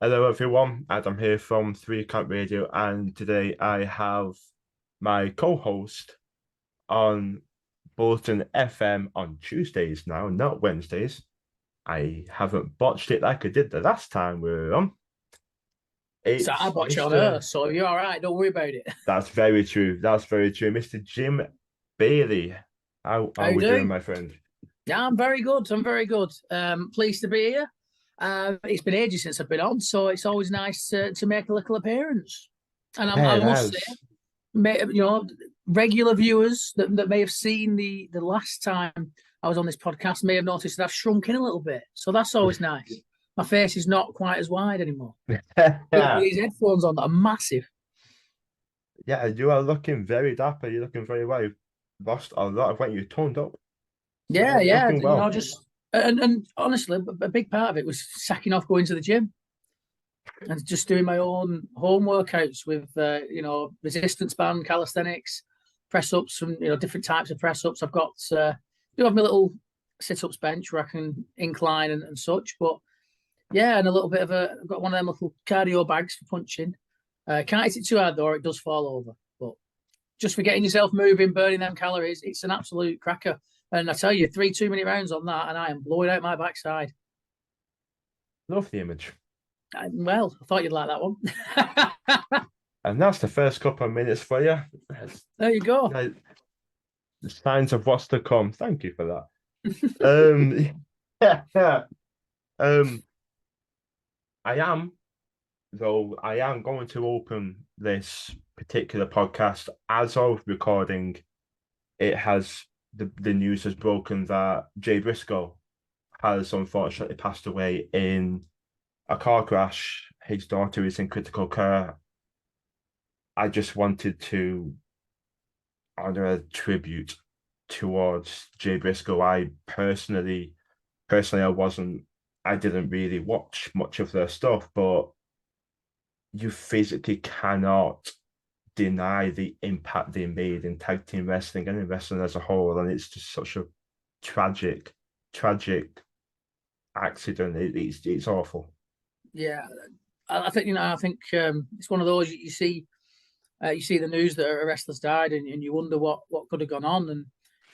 Hello everyone, Adam here from Three Count Radio, and today I have my co-host on Bulletin FM on Tuesdays now, not Wednesdays. I haven't botched it like I did the last time we were on. So I It's botch it on Mr. her, so you're all right. Don't worry about it. That's very true. That's very true. Mr. Jim Bailey. How How are you we doing, doing? my friend? Yeah, I'm very good. I'm very good. Pleased to be here. It's been ages since I've been on, so it's always nice to make a little appearance. And Yeah, I it must say, has. regular viewers that may have seen the last time I was on this podcast may have noticed that I've shrunk in a little bit. So that's always nice. My face is not quite as wide anymore. With Yeah, these headphones on that are massive. yeah, you are looking very dapper. You're looking very well. You've lost a lot of weight. You toned up. Yeah, So you're yeah. looking well. Just and honestly, a big part of it was sacking off going to the gym and just doing my own home workouts with resistance band, calisthenics, press ups, and different types of press ups. I've got do have my little sit ups bench where I can incline and such, but yeah, and a little bit of I've got one of them little cardio bags for punching. Can't hit it too hard though, or it does fall over. But just for getting yourself moving, burning them calories, it's an absolute cracker. And I tell you, 3 2-minute rounds on that, and I am blowing out my backside. Love the image. Well, I thought you'd like that one. And that's the first couple of minutes for you. There you go. Like, the signs of what's to come. Thank you for that. Yeah. Um, I am going to open this particular podcast as of recording. It has the news has broken that Jay Briscoe has unfortunately passed away in a car crash. His daughter is in critical care. I just wanted to honor a tribute towards Jay Briscoe. I personally, I didn't really watch much of their stuff, but you physically cannot deny the impact they made in tag team wrestling and in wrestling as a whole. And it's just such a tragic, tragic accident. It's awful. Yeah, I think it's one of those you see the news that a wrestler's died, and you wonder what could have gone on. And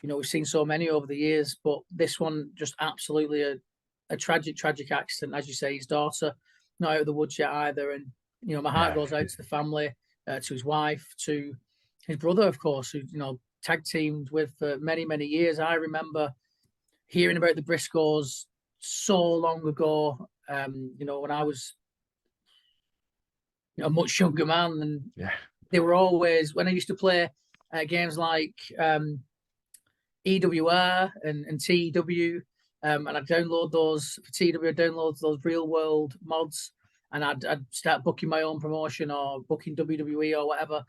we've seen so many over the years, but this one just absolutely a tragic accident. As you say, his daughter not out of the woods yet either, and my heart Yeah. goes out to the family, to his wife, to his brother, of course, who tag teamed with for many years. I remember hearing about the Briscoes so long ago. When I was a much younger man, and Yeah. they were always when I used to play games like EWR and TW, and I'd download those for TW. I'd download those real world mods, and I'd start booking my own promotion or booking WWE or whatever.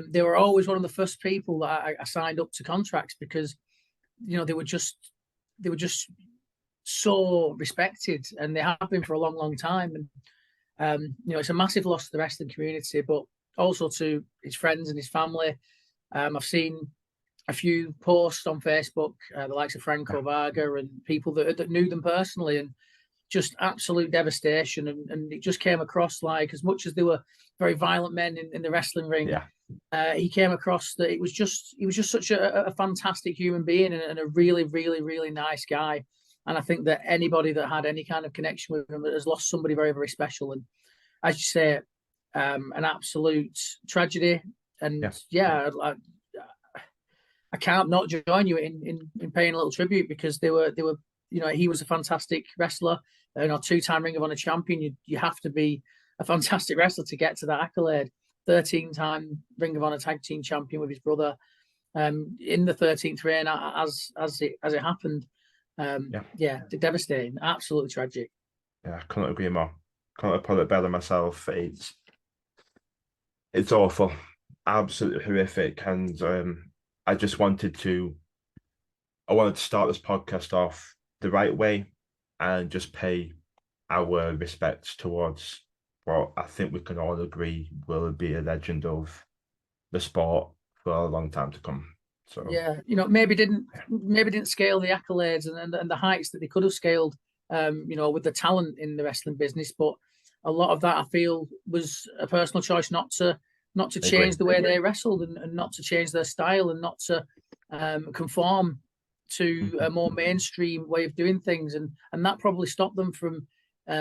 They were always one of the first people that I signed up to contracts because they were just so respected, and they have been for a long time. And it's a massive loss to the wrestling community, but also to his friends and his family. I've seen a few posts on Facebook, the likes of Franco Varga and people that knew them personally, and just absolute devastation. And it just came across like, as much as they were very violent men in the wrestling ring, Yeah. he came across that he was just such a fantastic human being, and a really nice guy. And I think that anybody that had any kind of connection with him has lost somebody very special. And as you say, an absolute tragedy. And Yeah. I can't not join you in paying a little tribute, because they were he was a fantastic wrestler, 2-time Ring of Honor champion. You have to be a fantastic wrestler to get to that accolade. 13-time Ring of Honor tag team champion with his brother, in the 13th reign, as it happened. Yeah. Devastating, absolutely tragic. Yeah. I couldn't agree more. Couldn't put it better myself. It's awful, absolutely horrific, and I just I wanted to start this podcast off the right way and just pay our respects towards what I think we can all agree will be a legend of the sport for a long time to come. So Yeah, maybe didn't scale the accolades and the heights that they could have scaled, with the talent in the wrestling business, but a lot of that I feel was a personal choice not to change the way they wrestled and not to change their style and not to conform to a more mainstream way of doing things, and that probably stopped them from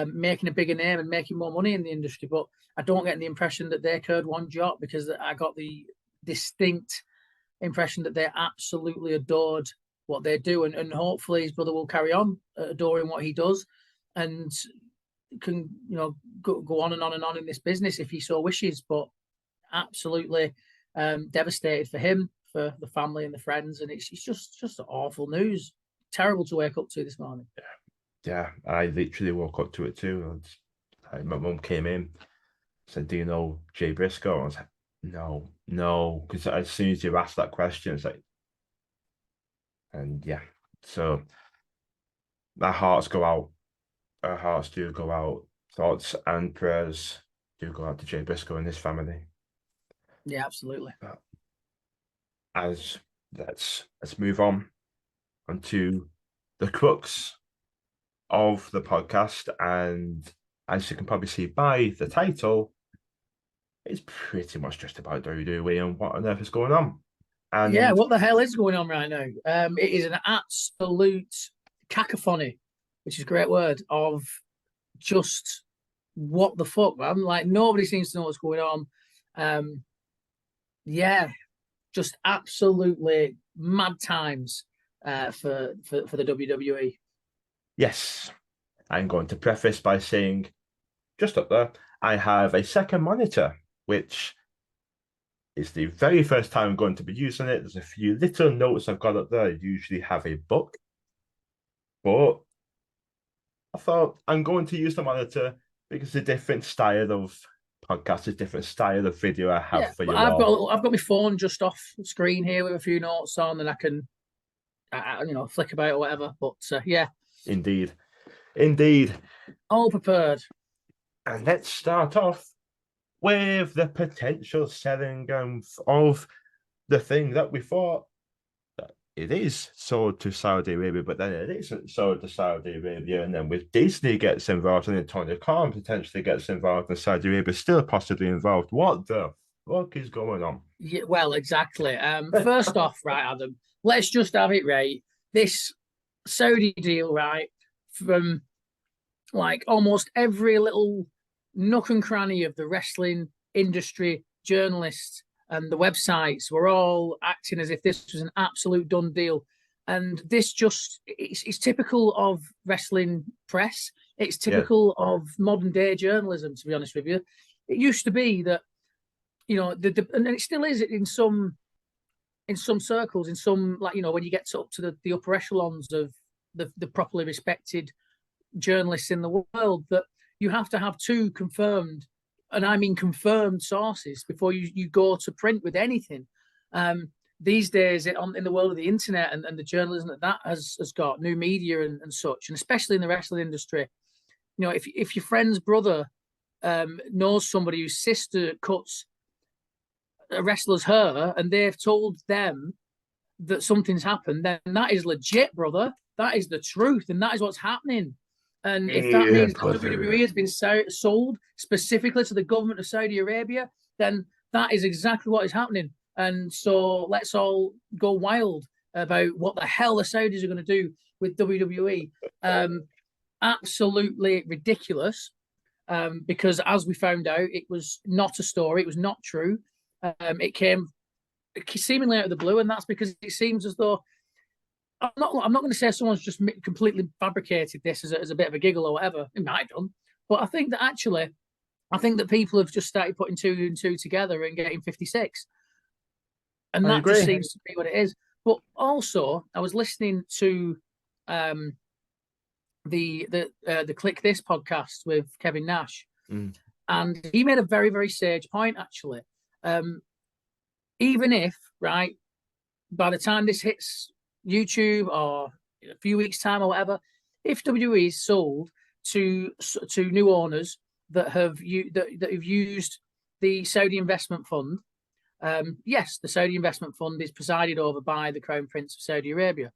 making a bigger name and making more money in the industry. But I don't get the impression that they cared one jot, because I got the distinct impression that they absolutely adored what they do, and hopefully his brother will carry on adoring what he does and can go on and on and on in this business if he so wishes. But absolutely devastated for him, for the family and the friends, and it's just awful news. Terrible to wake up to this morning. Yeah, I literally woke up to it too. My mum came in, said, "Do you know Jay Briscoe?" I was like, no, because as soon as you ask that question, it's like, and yeah, so our hearts go out. Our hearts do go out. Thoughts and prayers do go out to Jay Briscoe and his family. Yeah, absolutely. But let's move on onto the crux of the podcast, and as you can probably see by the title, it's pretty much just about WWE and what on earth is going on. And yeah, what the hell is going on right now? It is an absolute cacophony, which is a great word, of just what the fuck, man. Like, nobody seems to know what's going on. Yeah, just absolutely mad times for the WWE. Yes, I'm going to preface by saying, just up there, I have a second monitor, which is the very first time I'm going to be using it. There's a few little notes I've got up there. I usually have a book, but I thought I'm going to use the monitor because it's a different style of podcast, a different style of video I have for you all. I've got my phone just off screen here with a few notes on, and I can, flick about or whatever. But yeah, Indeed, all prepared. And let's start off with the potential selling of the thing that we thought that it is sold to Saudi Arabia, but then it isn't sold to Saudi Arabia. And then with Disney gets involved, and then Tony Khan potentially gets involved, and Saudi Arabia still possibly involved. What the fuck is going on? Yeah, well, exactly. First off, right, Adam, let's just have it right. This Saudi deal, right, from like almost every little nook and cranny of the wrestling industry, journalists and the websites were all acting as if this was an absolute done deal. And this it's typical of wrestling press. It's typical of modern day journalism, to be honest with you. It used to be that, and it still is in some circles, in some, like, when you get up to the upper echelons of the properly respected journalists in the world, that you have to have two confirmed, and I mean confirmed, sources before you go to print with anything. These days, in the world of the internet and the journalism that has got, new media and such, and especially in the wrestling industry, if your friend's brother knows somebody whose sister cuts a wrestler's hair and they've told them that something's happened, then that is legit, brother. That is the truth, and that is what's happening. And if that means that WWE has been sold specifically to the government of Saudi Arabia, then that is exactly what is happening. And so let's all go wild about what the hell the Saudis are going to do with WWE. Absolutely ridiculous, because as we found out, it was not a story. It was not true. It came seemingly out of the blue, and that's because it seems as though I'm not going to say someone's just completely fabricated this as a bit of a giggle or whatever. It might have done, but I think that people have just started putting two and two together and getting 56, and that just seems to be what it is. But also, I was listening to the Click This podcast with Kevin Nash, and he made a very, very sage point, actually. Even if, right, by the time this hits YouTube or a few weeks' time or whatever, if WWE is sold to new owners that have used the Saudi investment fund, yes, the Saudi investment fund is presided over by the Crown Prince of Saudi Arabia,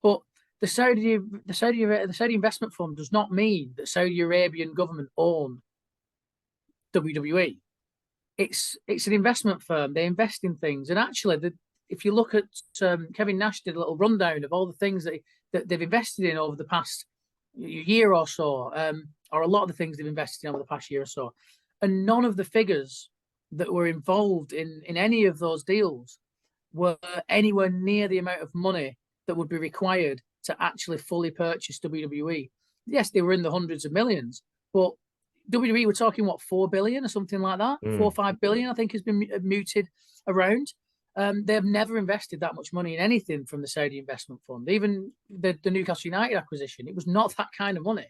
but the Saudi investment fund does not mean that Saudi Arabian government own WWE. It's an investment firm. They invest in things, and actually, if you look at Kevin Nash did a little rundown of all the things that they've invested in over the past year or so, or a lot of the things they've invested in over the past year or so, and none of the figures that were involved in any of those deals were anywhere near the amount of money that would be required to actually fully purchase WWE. Yes, they were in the hundreds of millions, but WWE were talking, what, 4 billion or something like that? 4 or 5 billion, I think, has been mooted around. They have never invested that much money in anything from the Saudi investment fund. Even the Newcastle United acquisition, it was not that kind of money.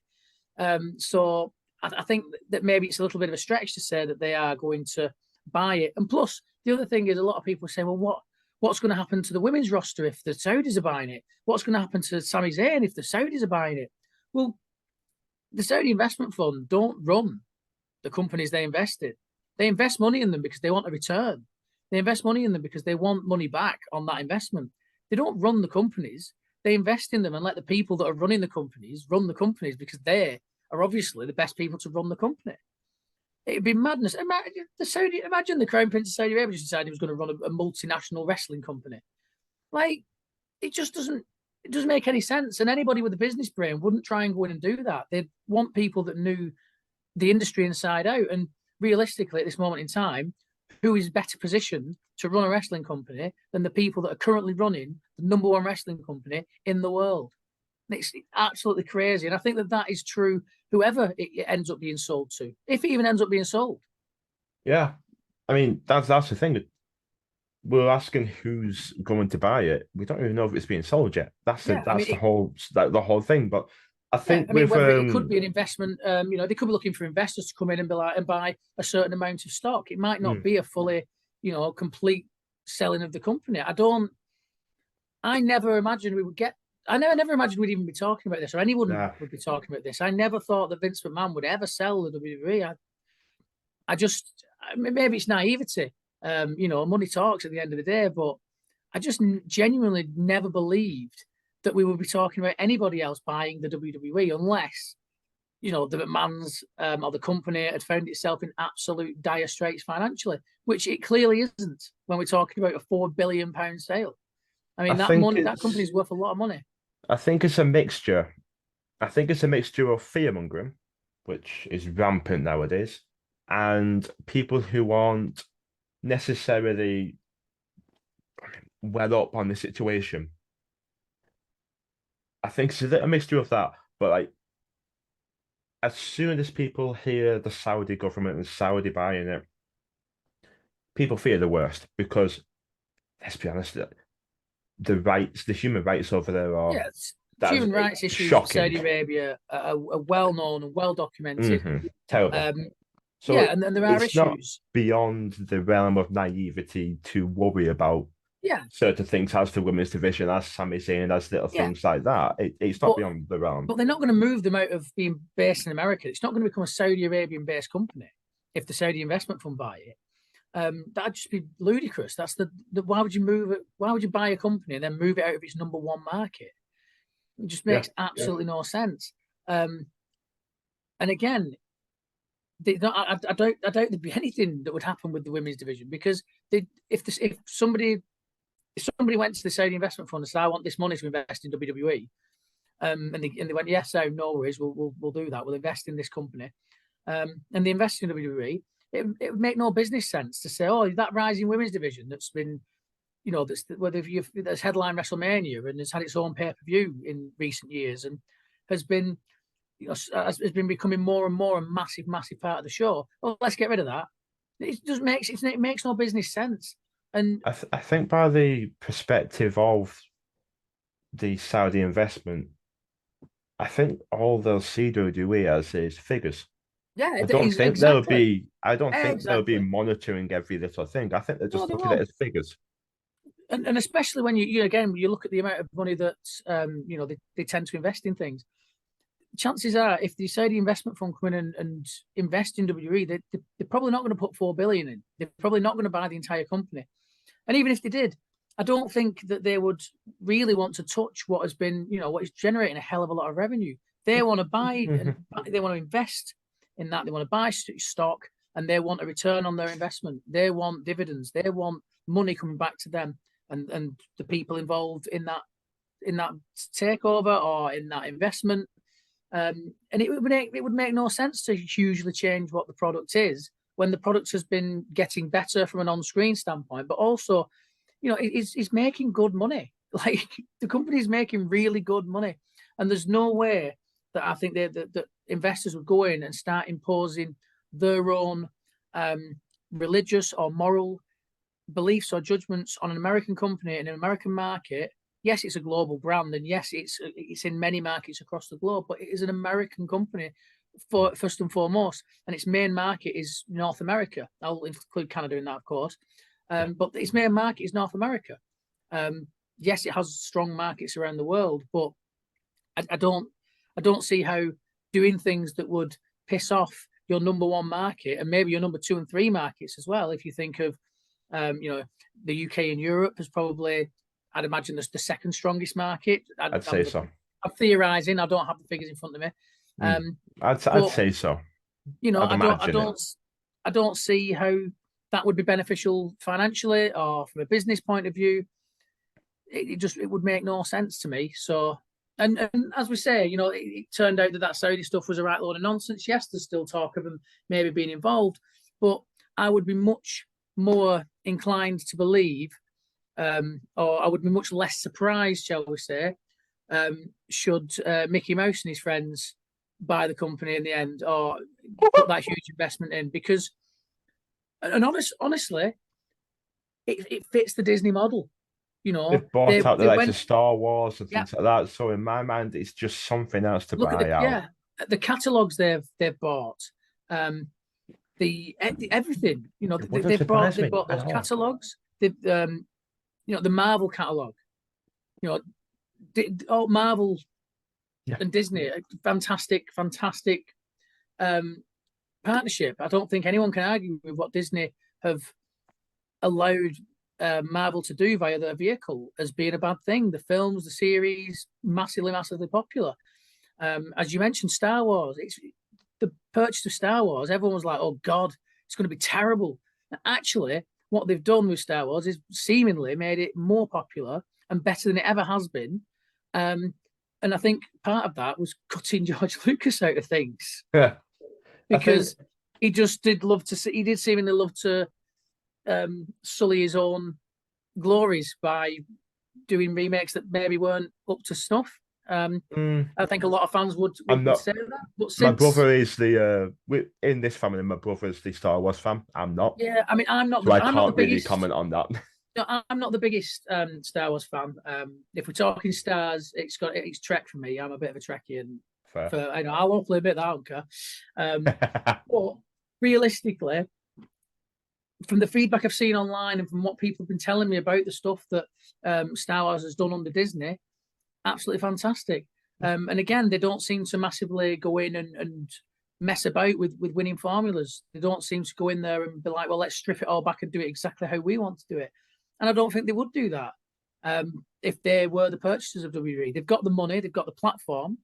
So I think that maybe it's a little bit of a stretch to say that they are going to buy it. And plus, the other thing is, a lot of people say, well, what's going to happen to the women's roster if the Saudis are buying it? What's going to happen to Sami Zayn if the Saudis are buying it? Well, the Saudi investment fund don't run the companies they invest in. They invest money in them because they want a return. They invest money in them because they want money back on that investment. They don't run the companies. They invest in them and let the people that are running the companies run the companies because they are obviously the best people to run the company. It'd be madness. Imagine the Crown Prince of Saudi Arabia just decided he was going to run a multinational wrestling company. Like, it doesn't make any sense. And anybody with a business brain wouldn't try and go in and do that. They'd want people that knew the industry inside out. And realistically, at this moment in time, who is better positioned to run a wrestling company than the people that are currently running the number one wrestling company in the world? And it's absolutely crazy. And I think that is true, whoever it ends up being sold to, if it even ends up being sold. Yeah. I mean, that's the thing. We're asking who's going to buy it. We don't even know if it's being sold yet. The whole thing. But I think whether it could be an investment, they could be looking for investors to come in and buy a certain amount of stock. It might not be a fully, complete selling of the company. I never imagined we'd even be talking about this, or anyone would be talking about this. I never thought that Vince McMahon would ever sell the WWE. Maybe it's naivety. Money talks at the end of the day, but I just genuinely never believed that we would be talking about anybody else buying the WWE unless, the McMahons or the company had found itself in absolute dire straits financially, which it clearly isn't when we're talking about a £4 billion sale. I mean, that company's worth a lot of money. I think it's a mixture. I think it's a mixture of fear-mongering, which is rampant nowadays, and people who aren't necessarily well up on the situation. I think it's a mixture of that, but as soon as people hear the Saudi government and Saudi buying it, people fear the worst because, let's be honest, the human rights over there are human rights issues shocking. In Saudi Arabia are well known and well documented. Terrible. And there are issues. Not beyond the realm of naivety to worry about certain things as the women's division, as Sami Zayn, as little things like that. It's not beyond the realm. But they're not going to move them out of being based in America. It's not going to become a Saudi Arabian-based company if the Saudi investment fund buy it. That'd just be ludicrous. That's why would you move it? Why would you buy a company and then move it out of its number one market? It just makes absolutely no sense. And again, I doubt there'd be anything that would happen with the women's division because if somebody went to the Saudi investment fund and said, "I want this money to invest in WWE," and they went, "Yes, so no worries, we'll do that. We'll invest in this company," and they invest in WWE. It would make no business sense to say, "Oh, that rising women's division that's been, that's headline WrestleMania and has had its own pay-per-view in recent years and has been becoming more and more a massive part of the show. Well, let's get rid of that." It makes no business sense. And I think by the perspective of the Saudi investment, I think all they'll see WWE as is figures. Yeah, I don't think they'll be monitoring every little thing. I think they're just looking at it as figures. And especially when you look at the amount of money that they tend to invest in things. Chances are, if the Saudi investment fund come in and invest in WWE, they're probably not going to put $4 billion in. They're probably not going to buy the entire company. And even if they did, I don't think that they would really want to touch what has been, what is generating a hell of a lot of revenue. They want to buy and they want to invest in that. They want to buy stock. and they want a return on their investment. They want dividends. They want money coming back to them and the people involved in that takeover or in that investment. And it would make no sense to hugely change what the product is when the product has been getting better from an on-screen standpoint, but also, it's making good money. Like, the company is making really good money, and there's no way that I think that investors would go in and start imposing their own religious or moral beliefs or judgments on an American company in an American market. Yes, it's a global brand, and yes, it's in many markets across the globe, but it is an American company first and foremost, and its main market is North America. I'll include Canada in that, of course, but its main market is North America. Yes, it has strong markets around the world, but I don't see how doing things that would piss off your number one market and maybe your number 2 and 3 markets as well. If you think of, the UK and Europe is probably, I'd imagine, the second strongest market. I'd say so. I'm theorizing. I don't have the figures in front of me. I'd say so. I don't see how that would be beneficial financially or from a business point of view. It would make no sense to me. So, and as we say, it turned out that Saudi stuff was a right load of nonsense. Yes, there's still talk of them maybe being involved, but I would be much more inclined to believe, or I would be much less surprised, shall we say, should Mickey Mouse and his friends buy the company in the end or put that huge investment in, because, and honestly, it fits the Disney model. They've bought out the likes of Star Wars and things like that. So in my mind, it's just something else to buy out. Yeah, the catalogs they've bought, everything. They've bought those catalogs. They've the Marvel catalog. Marvel and Disney, fantastic partnership. I don't think anyone can argue with what Disney have allowed Marvel to do via their vehicle as being a bad thing. The films, the series, massively popular. As you mentioned, Star Wars. It's the purchase of Star Wars. Everyone was like, "Oh God, it's going to be terrible." And actually, what they've done with Star Wars is seemingly made it more popular and better than it ever has been. And I think part of that was cutting George Lucas out of things. Yeah, because he just did love to see. He did seemingly love to sully his own glories by doing remakes that maybe weren't up to snuff. I think a lot of fans would say that. But my brother is in this family. My brother's the Star Wars fan. I'm not. Yeah, I mean, I'm not. So I can't really comment on that. No, I'm not the biggest Star Wars fan. If we're talking stars, it's Trek for me. I'm a bit of a Trekkie, and I'll hopefully admit that, I don't care. But realistically, from the feedback I've seen online and from what people have been telling me about the stuff that Star Wars has done under Disney, absolutely fantastic. And again, they don't seem to massively go in and mess about with winning formulas. They don't seem to go in there and be like, well, let's strip it all back and do it exactly how we want to do it. And I don't think they would do that if they were the purchasers of WWE. They've got the money, they've got the platform.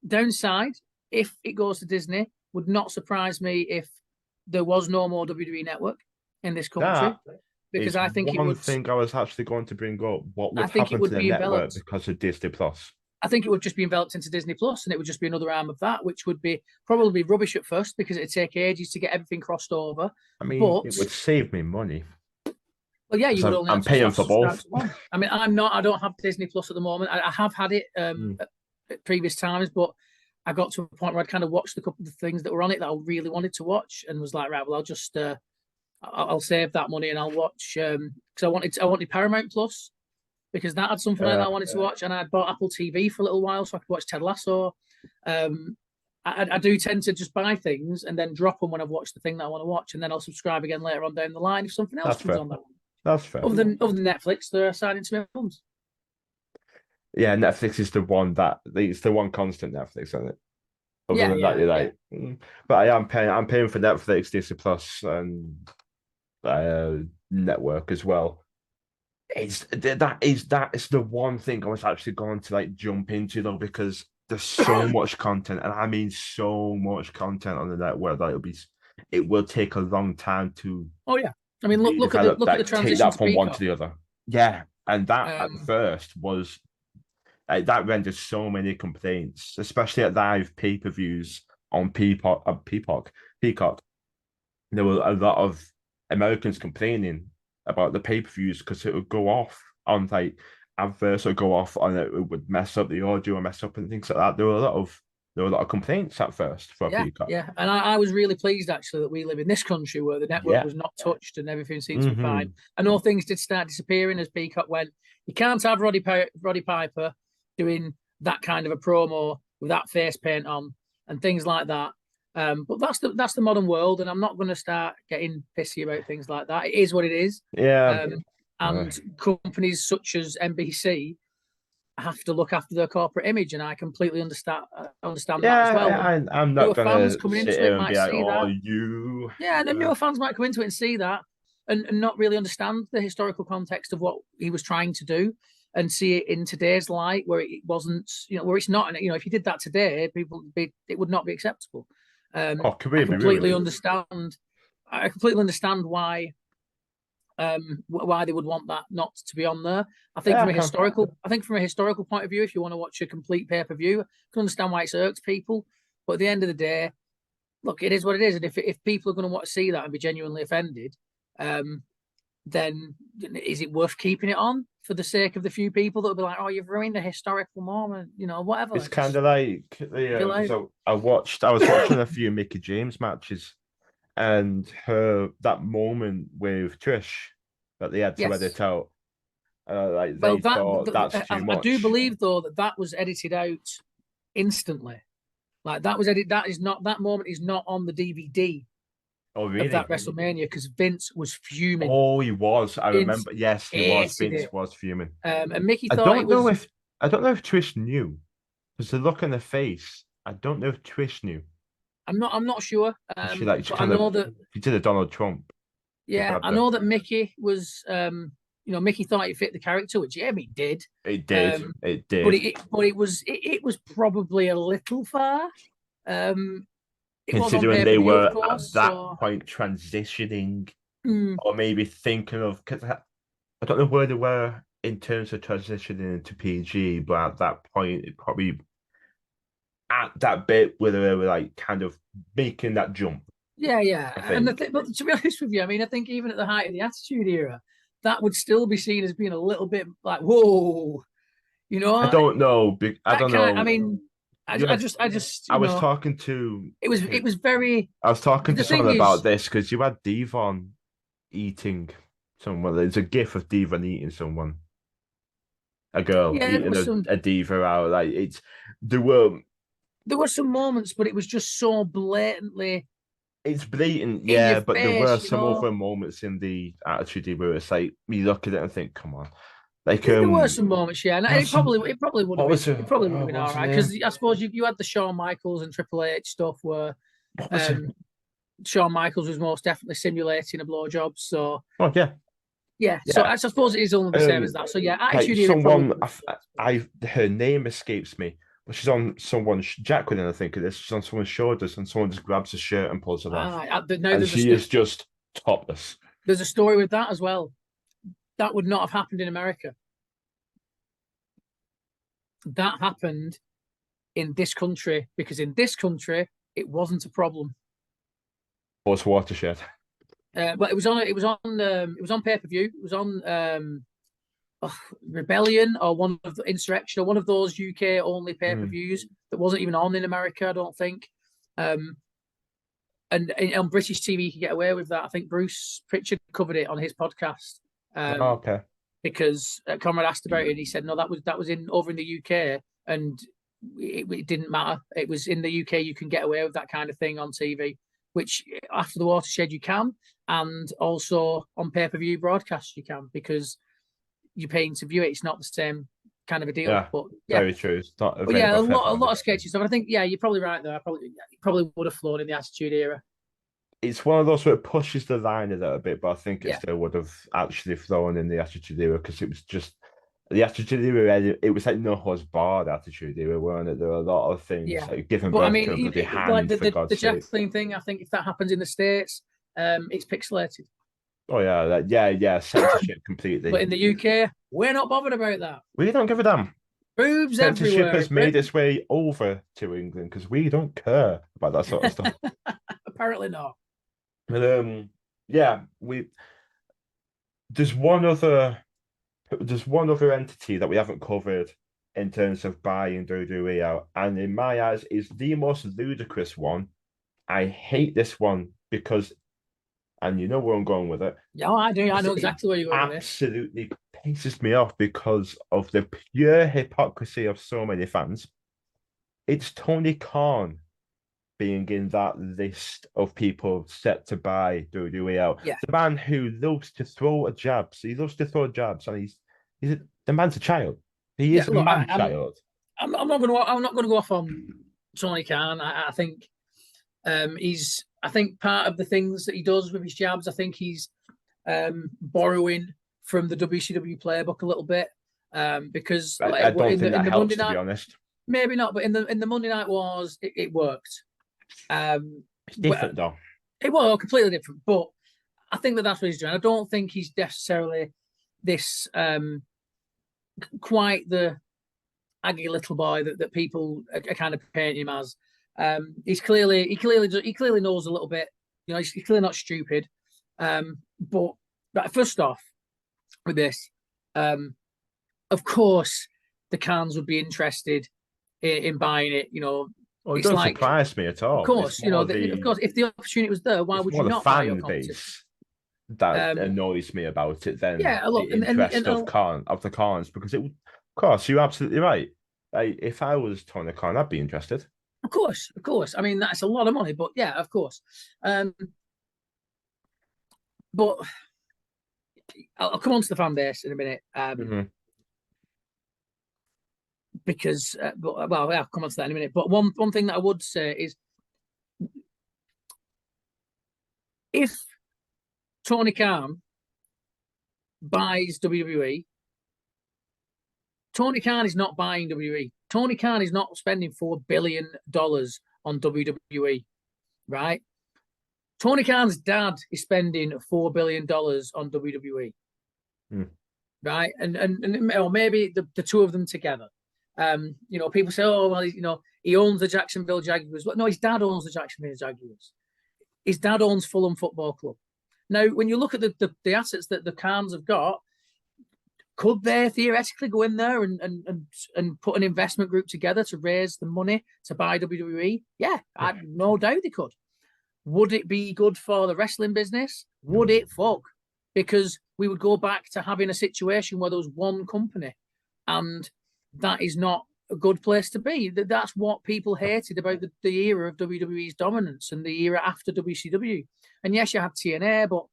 Downside, if it goes to Disney, would not surprise me if there was no more WWE Network in this country. Because I think it would. One thing I was actually going to bring up: what would happen to the network because of Disney Plus? I think it would just be enveloped into Disney Plus, and it would just be another arm of that, which would be probably rubbish at first because it'd take ages to get everything crossed over. I mean, it would save me money. Well, yeah, you would only. I'm paying for both. I mean, I don't have Disney Plus at the moment. I have had it at previous times, but I got to a point where I'd kind of watched a couple of the things that were on it that I really wanted to watch, and was like, right, well, I'll just I'll save that money and I'll watch because I wanted Paramount Plus because that had something that I wanted to watch, and I bought Apple TV for a little while so I could watch Ted Lasso. I do tend to just buy things and then drop them when I've watched the thing that I want to watch, and then I'll subscribe again later on down the line if something else comes on that one. That's fair. Other than Netflix, they're assigning to my phones. Yeah, Netflix is the one constant Netflix, isn't it? Other than that, you're like, but I'm paying for Netflix, Disney Plus, and network as well. That is the one thing I was actually going to jump into though, because there's so much content, and I mean so much content on the network that it will take a long time to Oh yeah, I mean look at redevelop the that, take transition that to from one to Peacock. the other. Yeah, and that at Um, first was that rendered so many complaints, especially at live pay-per-views on Peacock. There were a lot of Americans complaining about the pay-per-views because it would go off on like adverts or go off and it would mess up the audio and mess up and things like that. There were a lot of complaints at first for yeah, Peacock. yeah, and I was really pleased actually that we live in this country where the network Yeah. was not touched and everything seemed to be Mm-hmm. fine. I know things did start disappearing as Peacock went. You can't have Roddy Piper doing that kind of a promo with that face paint on and things like that. But that's the modern world, and I'm not going to start getting pissy about things like that. It is what it is. Yeah. Um, and companies such as NBC have to look after their corporate image, and I completely understand that as well. Yeah, I'm not Newer fans gonna coming sit into it here and might be like, see oh, that. you. Yeah, and the newer fans might come into it and see that and not really understand the historical context of what he was trying to do and see it in today's light where it wasn't, where it's not, if you did that today, it would not be acceptable. Oh, I career be completely ruined. understand. I completely understand why they would want that not to be on there. I think Yeah, from a historical point of view, if you want to watch a complete pay-per-view, I can understand why it's irked people. But at the end of the day, look, it is what it is. And if people are going to want to see that and be genuinely offended, then is it worth keeping it on for the sake of the few people that will be like, oh, you've ruined a historical moment, whatever. it's kind of like like, so I was watching a few Mickey James matches, and that moment with Trish that they had to yes. edit out, like Well, they thought that's too I do much. believe though that was edited out instantly. Like that was edit. That moment is not on the DVD Oh, of really? that WrestleMania because Vince was fuming. Oh, he was. I Vince remember. Yes, he was. hated Vince it. was fuming. And Mickey I thought it don't know was. if I don't know if Trish knew because the look on her face. I don't know if Trish knew. I'm not sure. She But I kind of know that. she did a Donald Trump. She Yeah, grabbed I her. know that Mickey was. Mickey thought it fit the character, which yeah, he did. It did. It But did. it was probably a little far. Um, it was on Considering pay per they view, of were at course. that So point transitioning, mm, or maybe thinking of, because I don't know where they were in terms of transitioning into PG, but at that point, it probably at that bit where they were like kind of making that jump. yeah. I And think but to be honest with you, I mean, I think even at the height of the Attitude Era, that would still be seen as being a little bit like whoa, you I know, don't know. I that don't kind. I know. mean, You had, I just, I was talking to it was very. I was talking to The thing someone about is, this because you had Devon eating someone. There's a gif of Devon eating someone, a girl yeah, eating a diva out. Like there were there were some moments, but it was just so blatantly it's blatant, in your yeah, but there were face, some other moments in the Attitude where it's like you look at it and think, come on. Like There were some moments, yeah, and there was some it probably would have what been was it? it probably would have been What was all the right name? because I suppose you had the Shawn Michaels and Triple H stuff where What was it? um, Shawn Michaels was most definitely simulating a blowjob. So Oh yeah, yeah, so yeah. I suppose it is only the same as that. So yeah, Like Attitude Era probably someone, would have been her name escapes me, but she's on someone's Jacqueline, I think it is. She's on someone's shoulders, and someone just grabs her shirt and pulls it off, now and she is just topless. there's a story with that as well. That would not have happened in America. That happened in this country because in this country it wasn't a problem. What's watershed? But it was on pay per view. It was on Rebellion or one of the Insurrection or one of those UK only pay per views that wasn't even on in America. I don't think. And on British TV, you could get away with that. I think Bruce Pritchard covered it on his podcast. Okay. Because Conrad asked about it, and he said, "No, that was over in the UK, and it didn't matter. It was in the UK. You can get away with that kind of thing on TV, which after the watershed you can, and also on pay per view broadcasts you can because you're paying to view it. It's not the same kind of a deal. Yeah, but yeah, very true. It's not but yeah, available for a everyone. lot of sketches. So I think yeah, you're probably right there. I probably would have flown in the Attitude Era. It's one of those where it pushes the line a little bit, but I think it Yeah. still would have actually flown in the Attitude Era because it was just The Attitude Era, it was like no holds barred Attitude Era, weren't it? There were a lot of things Yeah, like giving but I birth mean, to a bloody like hand, for the God's sake. Jacqueline thing, I think if that happens in the States, it's pixelated. Oh yeah, yeah, censorship But completely. in the UK, we're not bothered about that. We don't give a damn. Boobs Censorship everywhere in has made Britain. its way over to England because we don't care about that sort of stuff. Apparently not. But yeah, we there's one other entity that we haven't covered in terms of buying WWE out, and in my eyes is the most ludicrous one. I hate this one because, and you know where I'm going with it. Yeah, I do. I know It exactly where you're going with this. absolutely pisses me off because of the pure hypocrisy of so many fans. It's Tony Khan being in that list of people set to buy WWE out. Yeah, The man who loves to throw jabs. He loves to throw jabs, and the man's a child. He yeah. is a Look, man child. I'm not going to. I'm not going to go off on Tony Khan. I think he's. I think part of the things that he does with his jabs, I think he's borrowing from the WCW playbook a little bit. Because I don't think in that the helps, Monday to be night, honest. maybe not, but in the Monday Night Wars, it worked. It's different though. It was completely different, but I think that's what he's doing. I don't think he's necessarily this quite the aggy little boy that people are kind of painting him as. He clearly knows a little bit. You know, he's clearly not stupid. But first off, with this, of course, the Khans would be interested in buying it. You know, Oh, it it's doesn't like, surprise me at all. of course, you know, of course, if the opportunity was there, why it's would more you the not buy your fan competition? base that Um, annoys me about it than yeah, the look, interest of the Khans, because of course, you're absolutely right. If I was Tony Khan, I'd be interested. of course. I mean, that's a lot of money, but yeah, of course. But I'll come on to the fan base in a minute. Because, well, I'll come on to that in a minute. But one thing that I would say is, if Tony Khan buys WWE, Tony Khan is not buying WWE. Tony Khan is not spending $4 billion on WWE, right? Tony Khan's dad is spending $4 billion on WWE, right? And or maybe the two of them together. You know, people say, oh, well, you know, he owns the Jacksonville Jaguars. Well, no, his dad owns the Jacksonville Jaguars. His dad owns Fulham Football Club. Now, when you look at the assets that the Khans have got, could they theoretically go in there and put an investment group together to raise the money to buy WWE? Yeah, I no doubt they could. Would it be good for the wrestling business? Would it? Fuck. Because we would go back to having a situation where there was one company, and that is not a good place to be. That's what people hated about the era of WWE's dominance and the era after WCW. And yes, you had TNA, but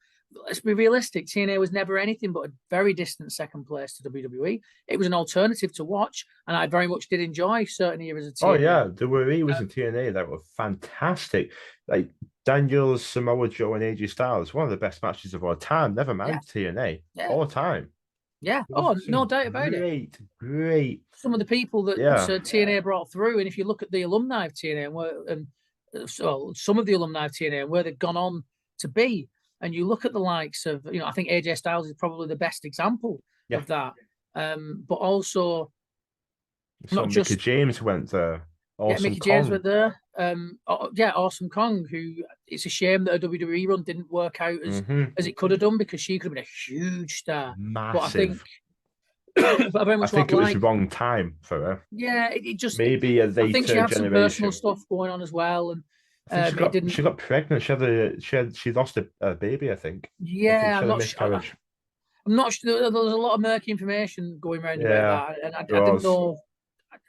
let's be realistic. TNA was never anything but a very distant second place to WWE. It was an alternative to watch, and I very much did enjoy certain eras of TNA. Oh yeah, the WWE was in TNA that were fantastic. Like Daniels, Samoa Joe, and AJ Styles, one of the best matches of all time. Never mind TNA, all time. Yeah. Oh, no doubt about it. Great. Some of the people that TNA brought through, and if you look at the alumni of TNA so some of the alumni of TNA and where they've gone on to be, and you look at the likes of, you know, I think AJ Styles is probably the best example of that. But also, not just Mickey James went there. Mickey James went there. Awesome Kong, who it's a shame that a WWE run didn't work out as it could have done, because she could have been a huge star. Massive. But I think it was the wrong time for her. Yeah, it just maybe a later I think she had some personal stuff going on as well, and she got pregnant. She lost a baby, I think. Yeah, I'm not sure. I'm not sure. There was a lot of murky information going around about that, and I didn't know.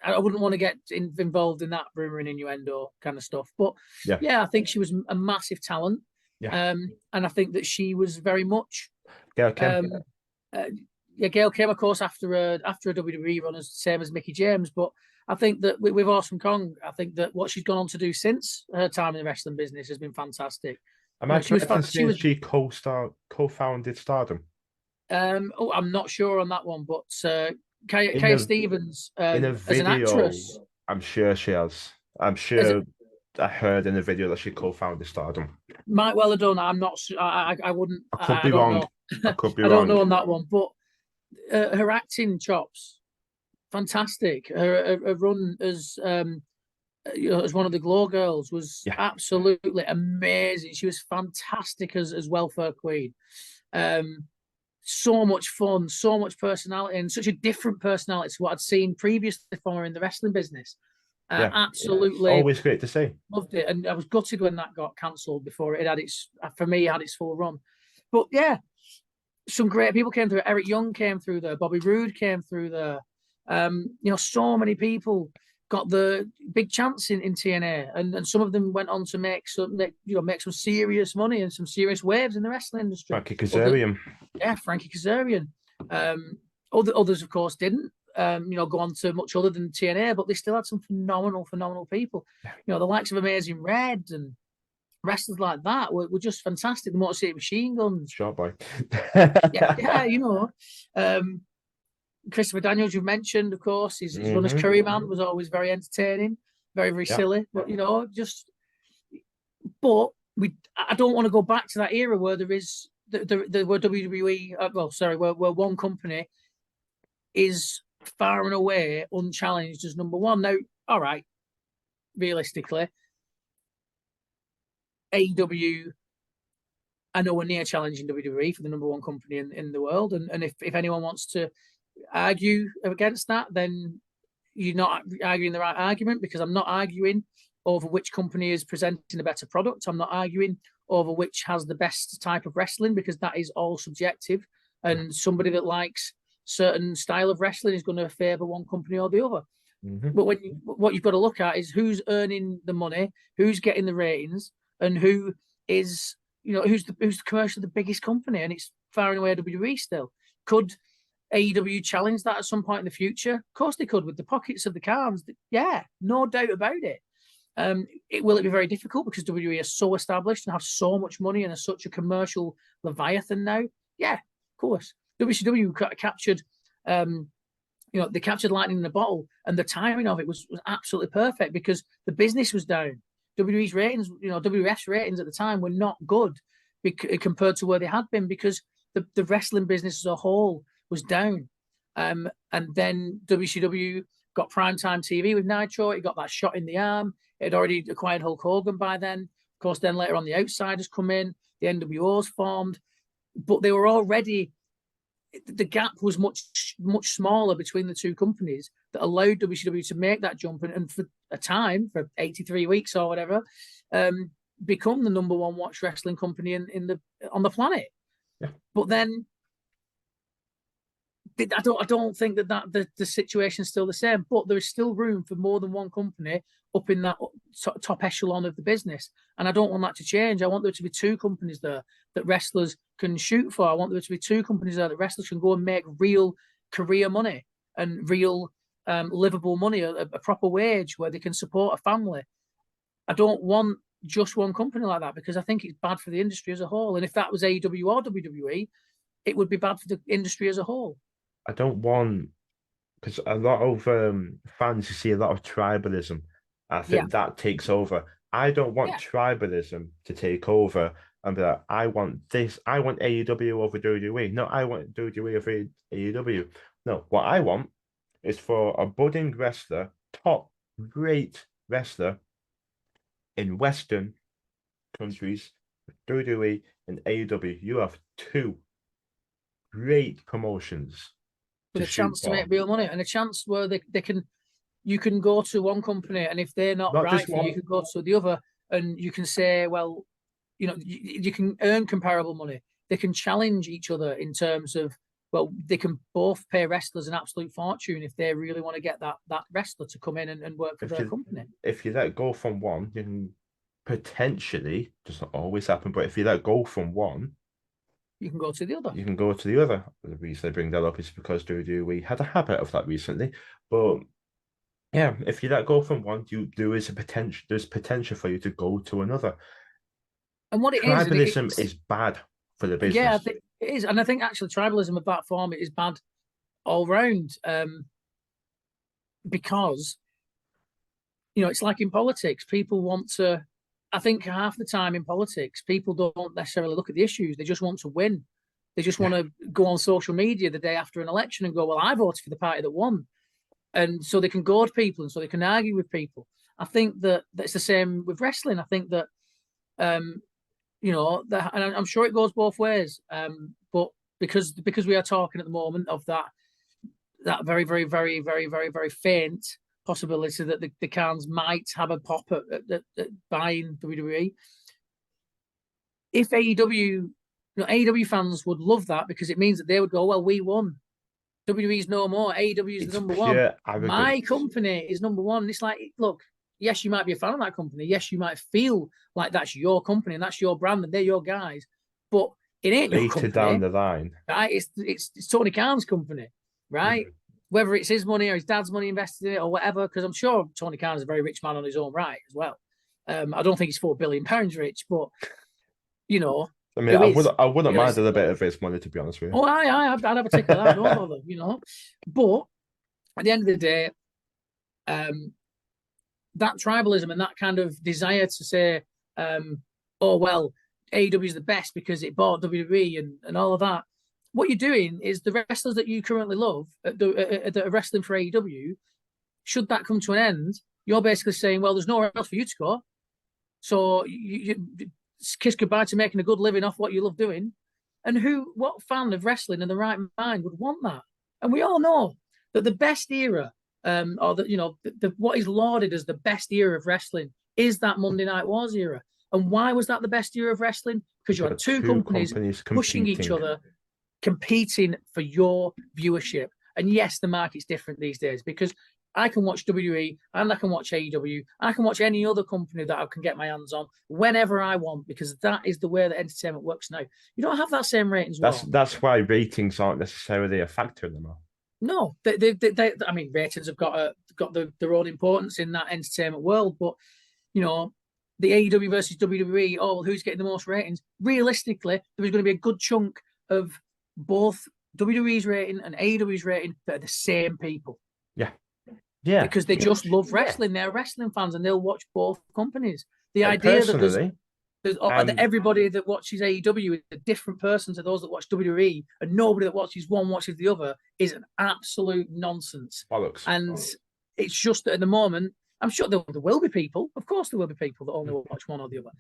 I wouldn't want to get involved in that rumor and innuendo kind of stuff. But yeah, I think she was a massive talent. Yeah. And I think that she was very much. Gail Kim. Gail came, of course, after a WWE run, as same as Mickey James. But I think that with Awesome Kong, I think that what she's gone on to do since her time in the wrestling business has been fantastic. She co-founded Stardom? I'm not sure on that one, but Kaya Stevens in a as an video, actress. I'm sure she has. I'm As sure I heard in a video that she co-founded Stardom. might well have done. I'm not. I wouldn't. I could be I don't wrong. know. I could be I don't wrong. know on that one. But her acting chops, fantastic. Her run as as one of the Glow Girls was Yeah. absolutely amazing. She was fantastic as Welfare Queen. So much fun, so much personality, and such a different personality to what I'd seen previously from her in the wrestling business. Yeah. Absolutely Always great to see. loved it, and I was gutted when that got cancelled before it had its. For me, it had its full run. But yeah, some great people came through. Eric Young came through there. Bobby Roode came through there. So many people got the big chance in TNA, and some of them went on to make some serious money and some serious waves in the wrestling industry. Frankie Kazarian. Frankie Kazarian. Others, of course, didn't. Go on to much other than TNA, but they still had some phenomenal people. The likes of Amazing Red and wrestlers like that were just fantastic. The Motor City Machine Guns. Short boy. Christopher Daniels, you mentioned, of course, his run as Curryman was always very entertaining, very silly. But I don't want to go back to that era where there were WWE. Where one company is far and away unchallenged as number one. Now, all right, realistically, AEW are nowhere near challenging WWE for the number one company in the world. And if anyone wants to argue against that, then you're not arguing the right argument, because I'm not arguing over which company is presenting a better product. I'm not arguing over which has the best type of wrestling, because that is all subjective. And somebody that likes certain style of wrestling is going to favor one company or the other. But what you've got to look at is who's earning the money, who's getting the ratings, and who is, who's the commercially the biggest company, and it's far and away WWE still. Could AEW challenge that at some point in the future? Of course they could, with the pockets of the Khans. Yeah, no doubt about it. Will it be very difficult because WWE are so established and have so much money and are such a commercial leviathan now? Yeah, of course. WCW captured, they captured lightning in a bottle, and the timing of it was absolutely perfect because the business was down. WWE's ratings, WWF's ratings at the time were not good compared to where they had been, because the wrestling business as a whole was down. And then WCW got primetime TV with Nitro. It got that shot in the arm. It had already acquired Hulk Hogan by then. Of course, then later on, the Outsiders come in. The NWOs formed. But they were already... The gap was much smaller between the two companies that allowed WCW to make that jump and for a time, for 83 weeks or whatever, become the number one watch wrestling company on the planet. Yeah. But then I don't think that the situation is still the same, but there is still room for more than one company up in that top echelon of the business. And I don't want that to change. I want there to be two companies there that wrestlers can shoot for. I want there to be two companies there that wrestlers can go and make real career money and real livable money, a proper wage where they can support a family. I don't want just one company like that, because I think it's bad for the industry as a whole. And if that was AEW or WWE, it would be bad for the industry as a whole. I don't want, because a lot of fans, you see a lot of tribalism. I think that takes over. I don't want tribalism to take over and be like, I want this. I want AEW over WWE. No, I want WWE over AEW. No, what I want is for a budding wrestler, top great wrestler in Western countries, WWE and AEW. You have two great promotions with a chance to make real money and a chance where you can go to one company, and if they're not right for you, you can go to the other, and you can say, well, you can earn comparable money. They can challenge each other in terms of, well, they can both pay wrestlers an absolute fortune if they really want to get that wrestler to come in and work for their company. If you let go from one, you can potentially, doesn't always happen, but if you let go from one, you can go to the other. You can go to the other. The reason I bring that up is because WWE had a habit of that recently. But yeah, if you let go from one, there's potential for you to go to another. And what tribalism is bad for the business. Yeah, it is. And I think actually tribalism of that form is bad all round. Because, it's like in politics, people want to, I think half the time in politics, people don't necessarily look at the issues. They just want to win. They just want to go on social media the day after an election and go, well, I voted for the party that won. And so they can goad people and so they can argue with people. I think that's the same with wrestling. I think that, and I'm sure it goes both ways. But because we are talking at the moment of that very, very, very, very, very, very faint possibility that the Khans might have a pop at buying WWE. If AEW, AEW fans would love that because it means that they would go, well, we won. WWE's no more. AEW is the number one. Arrogance. My company is number one. And it's like, look, yes, you might be a fan of that company. Yes, you might feel like that's your company and that's your brand and they're your guys. But it ain't your company. Down the line. Right? It's Tony Khan's company, right? Mm-hmm. Whether it's his money or his dad's money invested in it or whatever, because I'm sure Tony Khan is a very rich man on his own right as well. I don't think he's £4 billion rich, but, I mean, I wouldn't mind a little bit of his money, to be honest with you. Oh, I'd have a tick of that, no bother, But at the end of the day, that tribalism and that kind of desire to say, oh, well, AEW is the best because it bought WWE and all of that. What you're doing is the wrestlers that you currently love that are wrestling for AEW, should that come to an end, you're basically saying, well, there's nowhere else for you to go. So you kiss goodbye to making a good living off what you love doing. And what fan of wrestling in the right mind would want that? And we all know that the best era, or that what is lauded as the best era of wrestling is that Monday Night Wars era. And why was that the best era of wrestling? Because you had two companies pushing each other, competing for your viewership. And yes, the market's different these days because I can watch WWE and I can watch AEW. I can watch any other company that I can get my hands on whenever I want because that is the way that entertainment works now. You don't have that same ratings. That's why ratings aren't necessarily a factor anymore. No, I mean, ratings have got their own importance in that entertainment world, but the AEW versus WWE, oh, well, who's getting the most ratings? Realistically, there was going to be a good chunk of both WWE's rating and AEW's rating that are the same people. Yeah. Because they just love wrestling. They're wrestling fans and they'll watch both companies. The idea that there's everybody that watches AEW is a different person to those that watch WWE and nobody that watches one watches the other is an absolute nonsense. Bollocks. And it's just that at the moment, I'm sure there will be people, of course there will be people that only watch one or the other,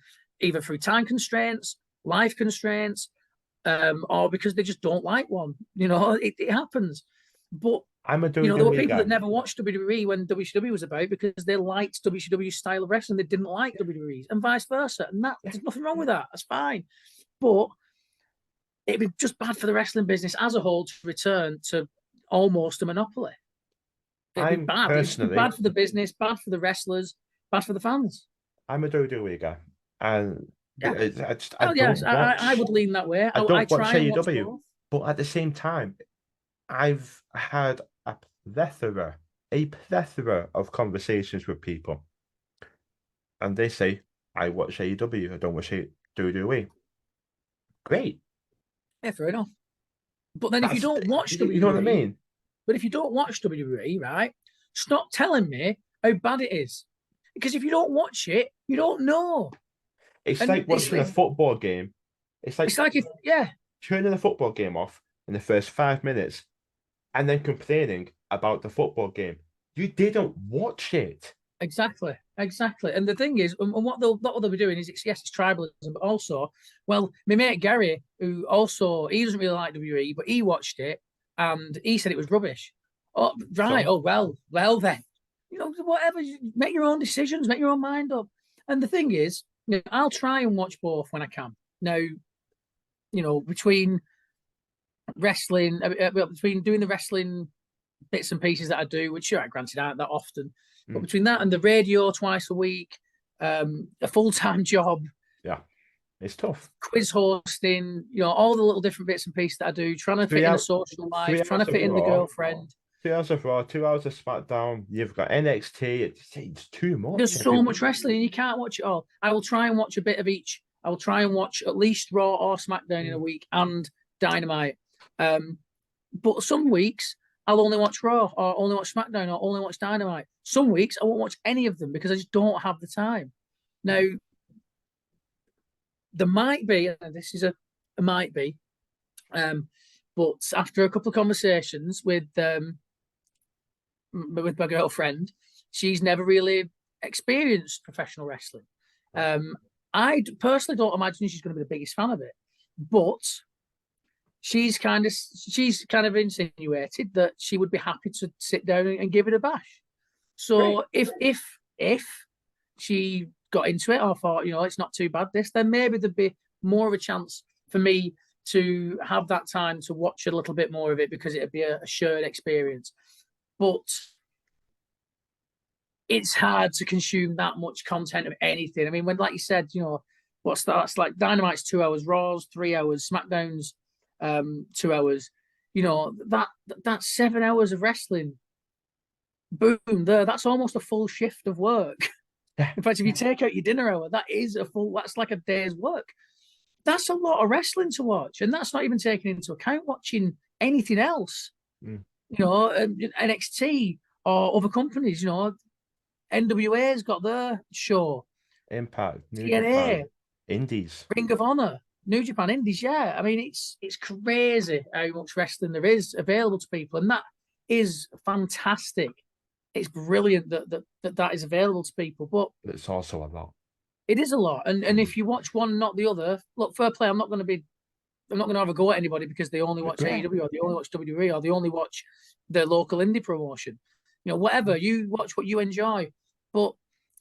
either through time constraints, life constraints, or because they just don't like one. It happens. But there were people that never watched WWE when WCW was about because they liked WCW's style of wrestling. They didn't like WWE's and vice versa. And there's nothing wrong with that. That's fine. But it'd be just bad for the wrestling business as a whole to return to almost a monopoly. It'd be bad. It'd be bad for the business, bad for the wrestlers, bad for the fans. I'm a WWE guy. And I would lean that way. I don't watch AEW. But at the same time, I've had a plethora of conversations with people. And they say, I watch AEW, I don't watch WWE. Great. Yeah, fair enough. But then if you don't watch WWE... You know what I mean? But if you don't watch WWE, right, stop telling me how bad it is. Because if you don't watch it, you don't know. It's like watching a football game. It's like turning a football game off in the first 5 minutes and then complaining about the football game. You didn't watch it. Exactly. And the thing is, and what they'll be doing is, it's tribalism, but also, well, my mate Gary, who also, he doesn't really like WWE, but he watched it and he said it was rubbish. Oh, right. So, well then. Whatever, make your own decisions, make your own mind up. And the thing is, I'll try and watch both when I can. Now, between wrestling, between doing the wrestling bits and pieces that I do, which granted aren't that often, but between that and the radio twice a week, a full-time job, it's tough. Quiz hosting, all the little different bits and pieces that I do, trying to fit in a social life, trying to fit in the girlfriend. 2 hours of Raw, 2 hours of SmackDown. You've got NXT. It's too much. There's so much wrestling, and you can't watch it all. I will try and watch a bit of each. I will try and watch at least Raw or SmackDown in a week and Dynamite. But some weeks I'll only watch Raw or only watch SmackDown or only watch Dynamite. Some weeks I won't watch any of them because I just don't have the time. Now, there might be, and this is a might be, but after a couple of conversations with my girlfriend, she's never really experienced professional wrestling. I personally don't imagine she's going to be the biggest fan of it, but she's kind of insinuated that she would be happy to sit down and give it a bash. So right. if she got into it or thought, it's not too bad, then maybe there'd be more of a chance for me to have that time to watch a little bit more of it because it'd be a shared experience. But it's hard to consume that much content of anything. I mean, when, like you said, what's that? That's like Dynamite's 2 hours, Raw's 3 hours, SmackDown's 2 hours. That's 7 hours of wrestling. Boom, there. That's almost a full shift of work. In fact, if you take out your dinner hour, that's like a day's work. That's a lot of wrestling to watch. And that's not even taking into account watching anything else. NXT or other companies, NWA's got their show. Impact, New TNA, Japan, Indies, Ring of Honor, New Japan, Indies. Yeah, I mean it's crazy how much wrestling there is available to people, and that is fantastic. It's brilliant that is available to people, but it's also a lot. It is a lot, and if you watch one, not the other. Look, fair play. I'm not going to have a go at anybody because they only watch AEW or they only watch WWE or they only watch their local indie promotion. Whatever, you watch what you enjoy, but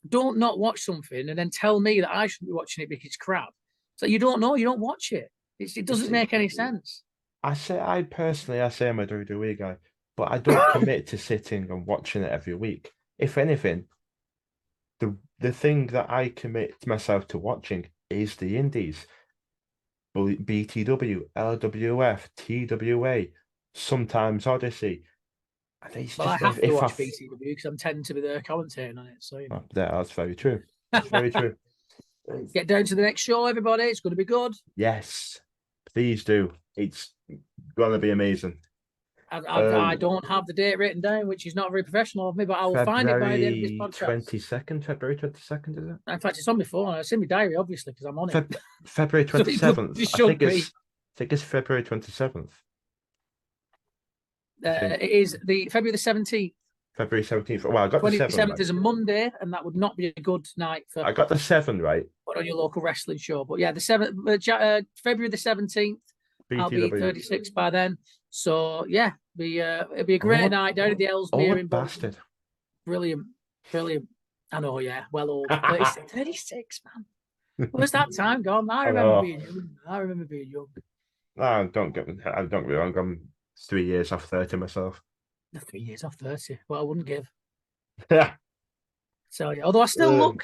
don't not watch something and then tell me that I shouldn't be watching it because it's crap. So you don't know, you don't watch it. It doesn't make any sense. I say I'm a WWE guy, but I don't commit to sitting and watching it every week. If anything, the thing that I commit myself to watching is the indies. BTW, LWF, TWA, sometimes Odyssey. I have to watch BTW because I'm tending to be there commentating on it. So that's very true. That's very true. Get down to the next show, everybody. It's going to be good. Yes, please do. It's going to be amazing. I don't have the date written down, which is not very professional of me, but I will find it by the end of this podcast. February 22nd, is it? In fact, it's on my phone. It's in my diary, obviously, because I'm on it. February 27th. I think it's February 27th. It is the February the 17th. February 17th. Well, I got the 7th. Right. Is a Monday, and that would not be a good night for. I got the 7th right. Put on your local wrestling show, but yeah, the 7th, February the 17th. BTW. I'll be 36 by then. So yeah, it'll be a great night down at the Ellesmere in bastard. Brilliant. I know, yeah. Well old. 36, man. Where's that time gone? I remember being young. No, don't get me wrong. I'm 3 years off 30 myself. 3 years off 30. Well, I wouldn't give. Yeah. So yeah, although I still look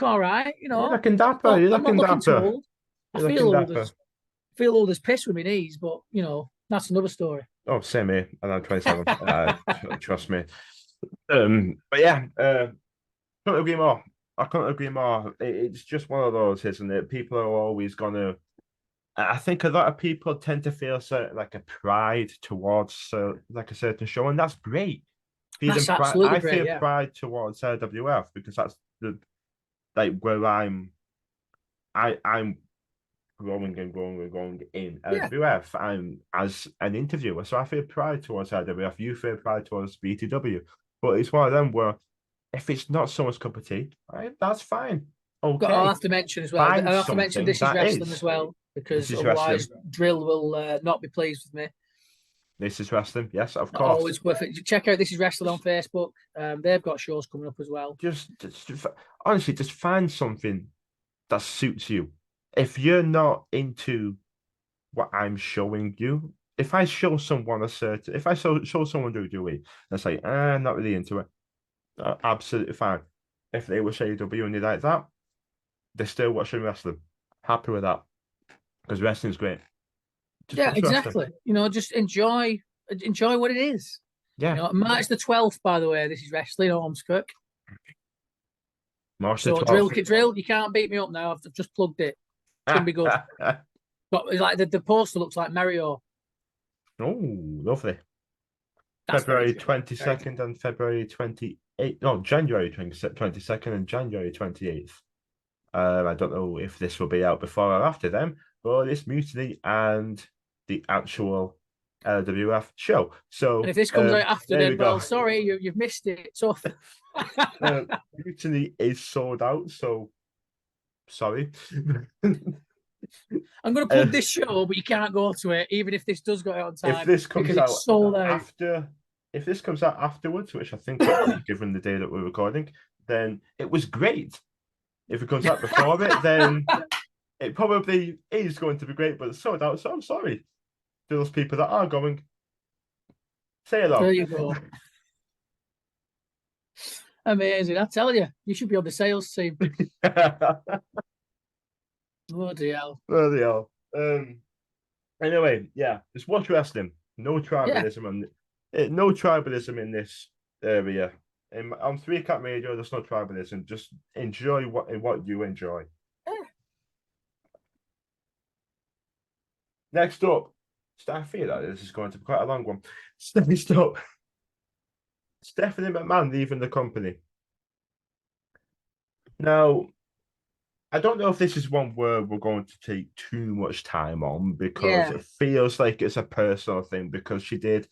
all right, You're looking dapper. You're looking dapper. I feel old as piss with my knees, but that's another story. Oh, same here. And I'm 27. Trust me. But yeah, couldn't agree more. I couldn't agree more. It's just one of those, isn't it? People are always gonna. I think a lot of people tend to feel like a pride towards like a certain show, and that's great. I feel pride towards WWF because that's where I'm growing in WWF. I'm as an interviewer, so I feel pride towards WWF. You feel pride towards BTW, but it's one of them where if it's not someone's cup of tea, right, that's fine. Okay, I'll have to mention as well. I'll have to mention This Is Wrestling as well, because otherwise Drill will not be pleased with me. This Is Wrestling, yes, of course. Always worth it. Check out This Is Wrestling on Facebook. They've got shows coming up as well. Just honestly, just find something that suits you. If you're not into what I'm showing you, if I show someone if I show someone WWE, and say, I'm not really into it, absolutely fine. If they watch AEW and they like that, they're still watching wrestling. Happy with that. Because wrestling's great. Just exactly. Just enjoy what it is. Yeah. March the 12th, by the way, This Is Wrestling, Ormskirk. March the 12th. Drill, you can't beat me up now. I've just plugged it. It's going to be good. But it's like the poster looks like Mario. Oh, lovely. That's very February true. Very 22nd and February 28th. No, January 22nd and January 28th. I don't know if this will be out before or after them, but it's Mutiny and the actual LWF show. So, And if this comes out after, there we then, well, go. sorry, you've missed it. So, Mutiny is sold out, so sorry. I'm going to plug this show, but you can't go to it, even if this does go out on time. If this comes because out it's sold out. if this comes out afterwards, which I think it will, given the day that we're recording, then it was great. If it comes out before it, then it probably is going to be great, but it's sold out. So I'm sorry to those people that are going. Say hello. There you go. Amazing. I tell you, you should be on the sales team. Bloody hell. Bloody hell. Anyway, yeah, just watch wrestling. No tribalism no tribalism in this area. On 3-Cat Radio, there's no tribalism. Just enjoy what you enjoy. Yeah. Next up, I feel like this is going to be quite a long one. Next up, Stephanie McMahon leaving the company. Now, I don't know if this is one where we're going to take too much time on because it feels like it's a personal thing because she did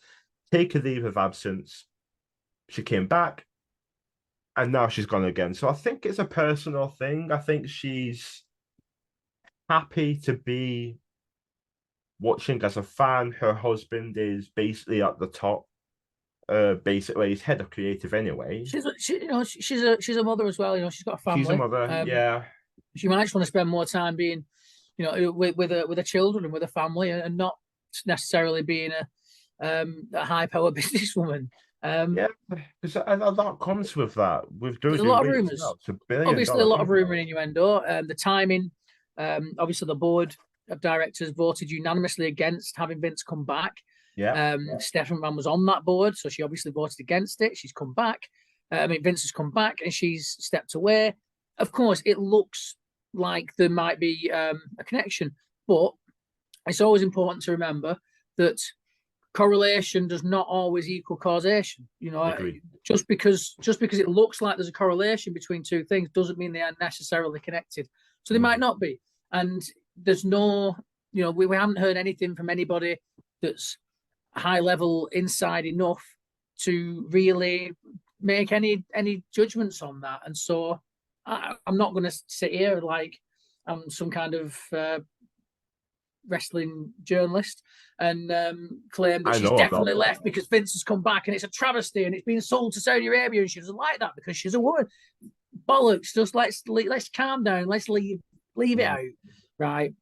take a leave of absence. She came back and now she's gone again. So I think it's a personal thing. I think she's happy to be watching as a fan. Her husband is basically at the top. Basically, he's head of creative anyway. She's a mother as well. She's got a family. She's a mother, yeah. She might just want to spend more time being, with her children and with her family, and not necessarily being a high power businesswoman. Yeah, because a lot comes with that. There's a lot of rumors. Obviously, a lot of rumor and innuendo. The timing. Obviously, the board of directors voted unanimously against having Vince come back. Yeah. Stephanie McMahon was on that board, so she obviously voted against it. She's come back. Vince has come back and she's stepped away. Of course, it looks like there might be a connection, but it's always important to remember that correlation does not always equal causation. Just because it looks like there's a correlation between two things doesn't mean they are necessarily connected. So they might not be. And there's no, we haven't heard anything from anybody that's high level inside enough to really make any judgments on that. And so I'm not going to sit here like I'm some kind of wrestling journalist and claim that she's definitely left because Vince has come back and it's a travesty and it's been sold to Saudi Arabia and she doesn't like that because she's a woman. Bollocks! Just let's calm down. Let's leave it out, right?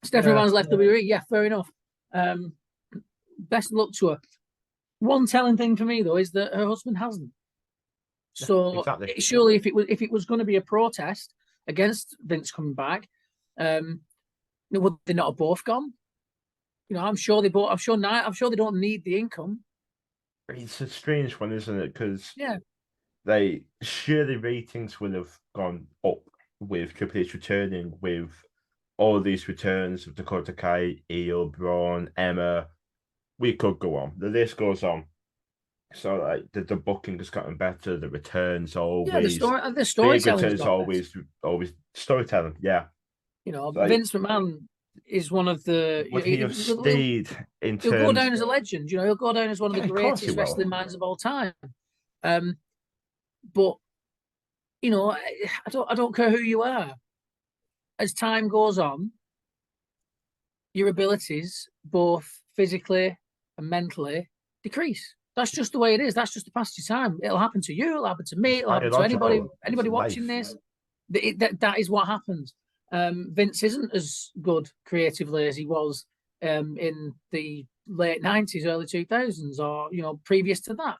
Stephanie McMahon's left WWE. Yeah, fair enough. Best of luck to her. One telling thing for me though is that her husband hasn't. So exactly. Surely, if it was going to be a protest against Vince coming back, would they not have both gone? I'm sure they both. I'm sure they don't need the income. It's a strange one, isn't it? Because surely ratings will have gone up with Triple H returning, with all these returns of Dakota Kai, Io, Braun, Emma. We could go on. The list goes on. So like the booking has gotten better. The returns always. Yeah, the storytelling is always storytelling. Yeah. Vince McMahon is one of the. Would he have stayed in terms? He'll go down as a legend. He'll go down as one of the greatest wrestling minds of all time. But I don't care who you are. As time goes on, your abilities, both physically and mentally, decrease. That's just the way it is. That's just the passage of time. It'll happen to you. It'll happen to me. It'll happen to anybody watching this. That is what happens. Vince isn't as good creatively as he was in the late 90s, early 2000s, or previous to that.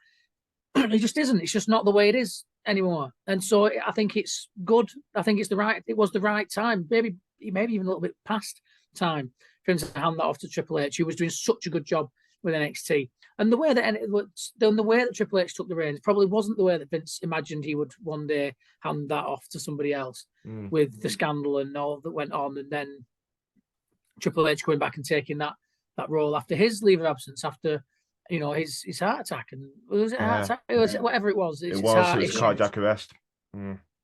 He just isn't. It's just not the way it is anymore. And so I think it's good. I think it was the right time. Maybe even a little bit past time for him to hand that off to Triple H, who was doing such a good job with NXT. And the way that Triple H took the reins probably wasn't the way that Vince imagined he would one day hand that off to somebody else with the scandal and all that went on. And then Triple H going back and taking that role after his leave of absence, after his heart attack, and was it heart attack? It was, whatever it was. It was cardiac arrest.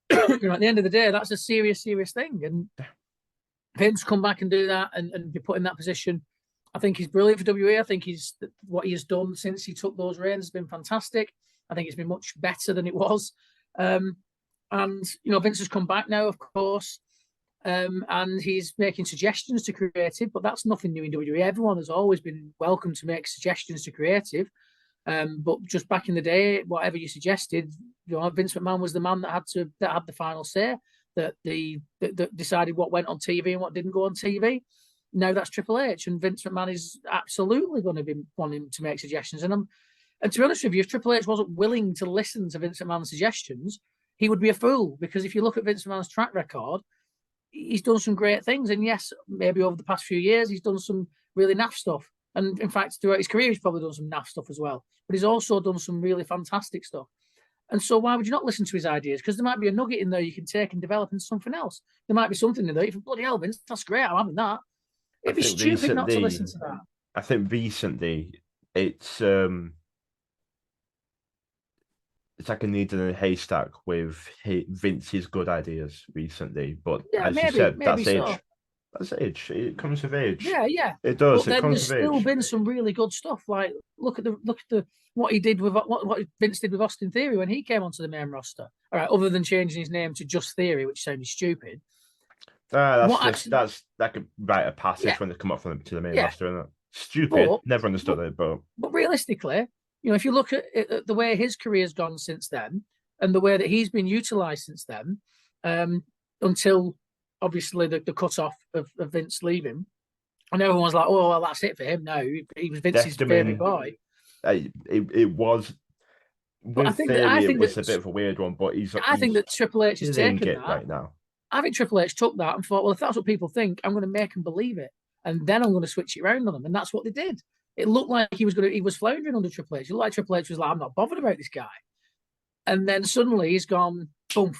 At the end of the day, that's a serious thing. And Vince come back and do that and be put in that position. I think he's brilliant for WWE. I think what he has done since he took those reins has been fantastic. I think it's been much better than it was. And Vince has come back now, of course. And he's making suggestions to creative, but that's nothing new in WWE. Everyone has always been welcome to make suggestions to creative. But just back in the day, whatever you suggested, Vince McMahon was the man that had the final say, that decided what went on TV and what didn't go on TV. Now that's Triple H, and Vince McMahon is absolutely going to be wanting to make suggestions. And to be honest with you, if Triple H wasn't willing to listen to Vince McMahon's suggestions, he would be a fool, because if you look at Vince McMahon's track record, he's done some great things. And yes, maybe over the past few years, he's done some really naff stuff. And in fact, throughout his career, he's probably done some naff stuff as well. But he's also done some really fantastic stuff. And so why would you not listen to his ideas? Because there might be a nugget in there you can take and develop into something else. There might be something in there. You think, bloody hell, Vince, that's great. I'm having that. It'd be stupid not to listen to that. I think recently it's like a needle in a haystack with Vince's good ideas recently. But as you said, that's age. So. That's age. It comes with age. Yeah. It does. But it comes with age. There's still been some really good stuff. Like look at what he did with what Vince did with Austin Theory when he came onto the main roster. All right, other than changing his name to Just Theory, which sounded stupid. That's like a rite of passage when they come up to the main roster, isn't it? Stupid. Never understood it, but realistically, if you look at the way his career's gone since then, and the way that he's been utilised since then, until obviously the cut off of Vince leaving, and everyone's like, "Oh, well, that's it for him." No, he was Vince's favourite boy. It was. I think it was a bit of a weird one, but I think that Triple H has taken that right now. I think Triple H took that and thought, well, if that's what people think, I'm going to make them believe it, and then I'm going to switch it around on them, and that's what they did. It looked like he was floundering under Triple H. It looked like Triple H was like, I'm not bothered about this guy, and then suddenly he's gone boom,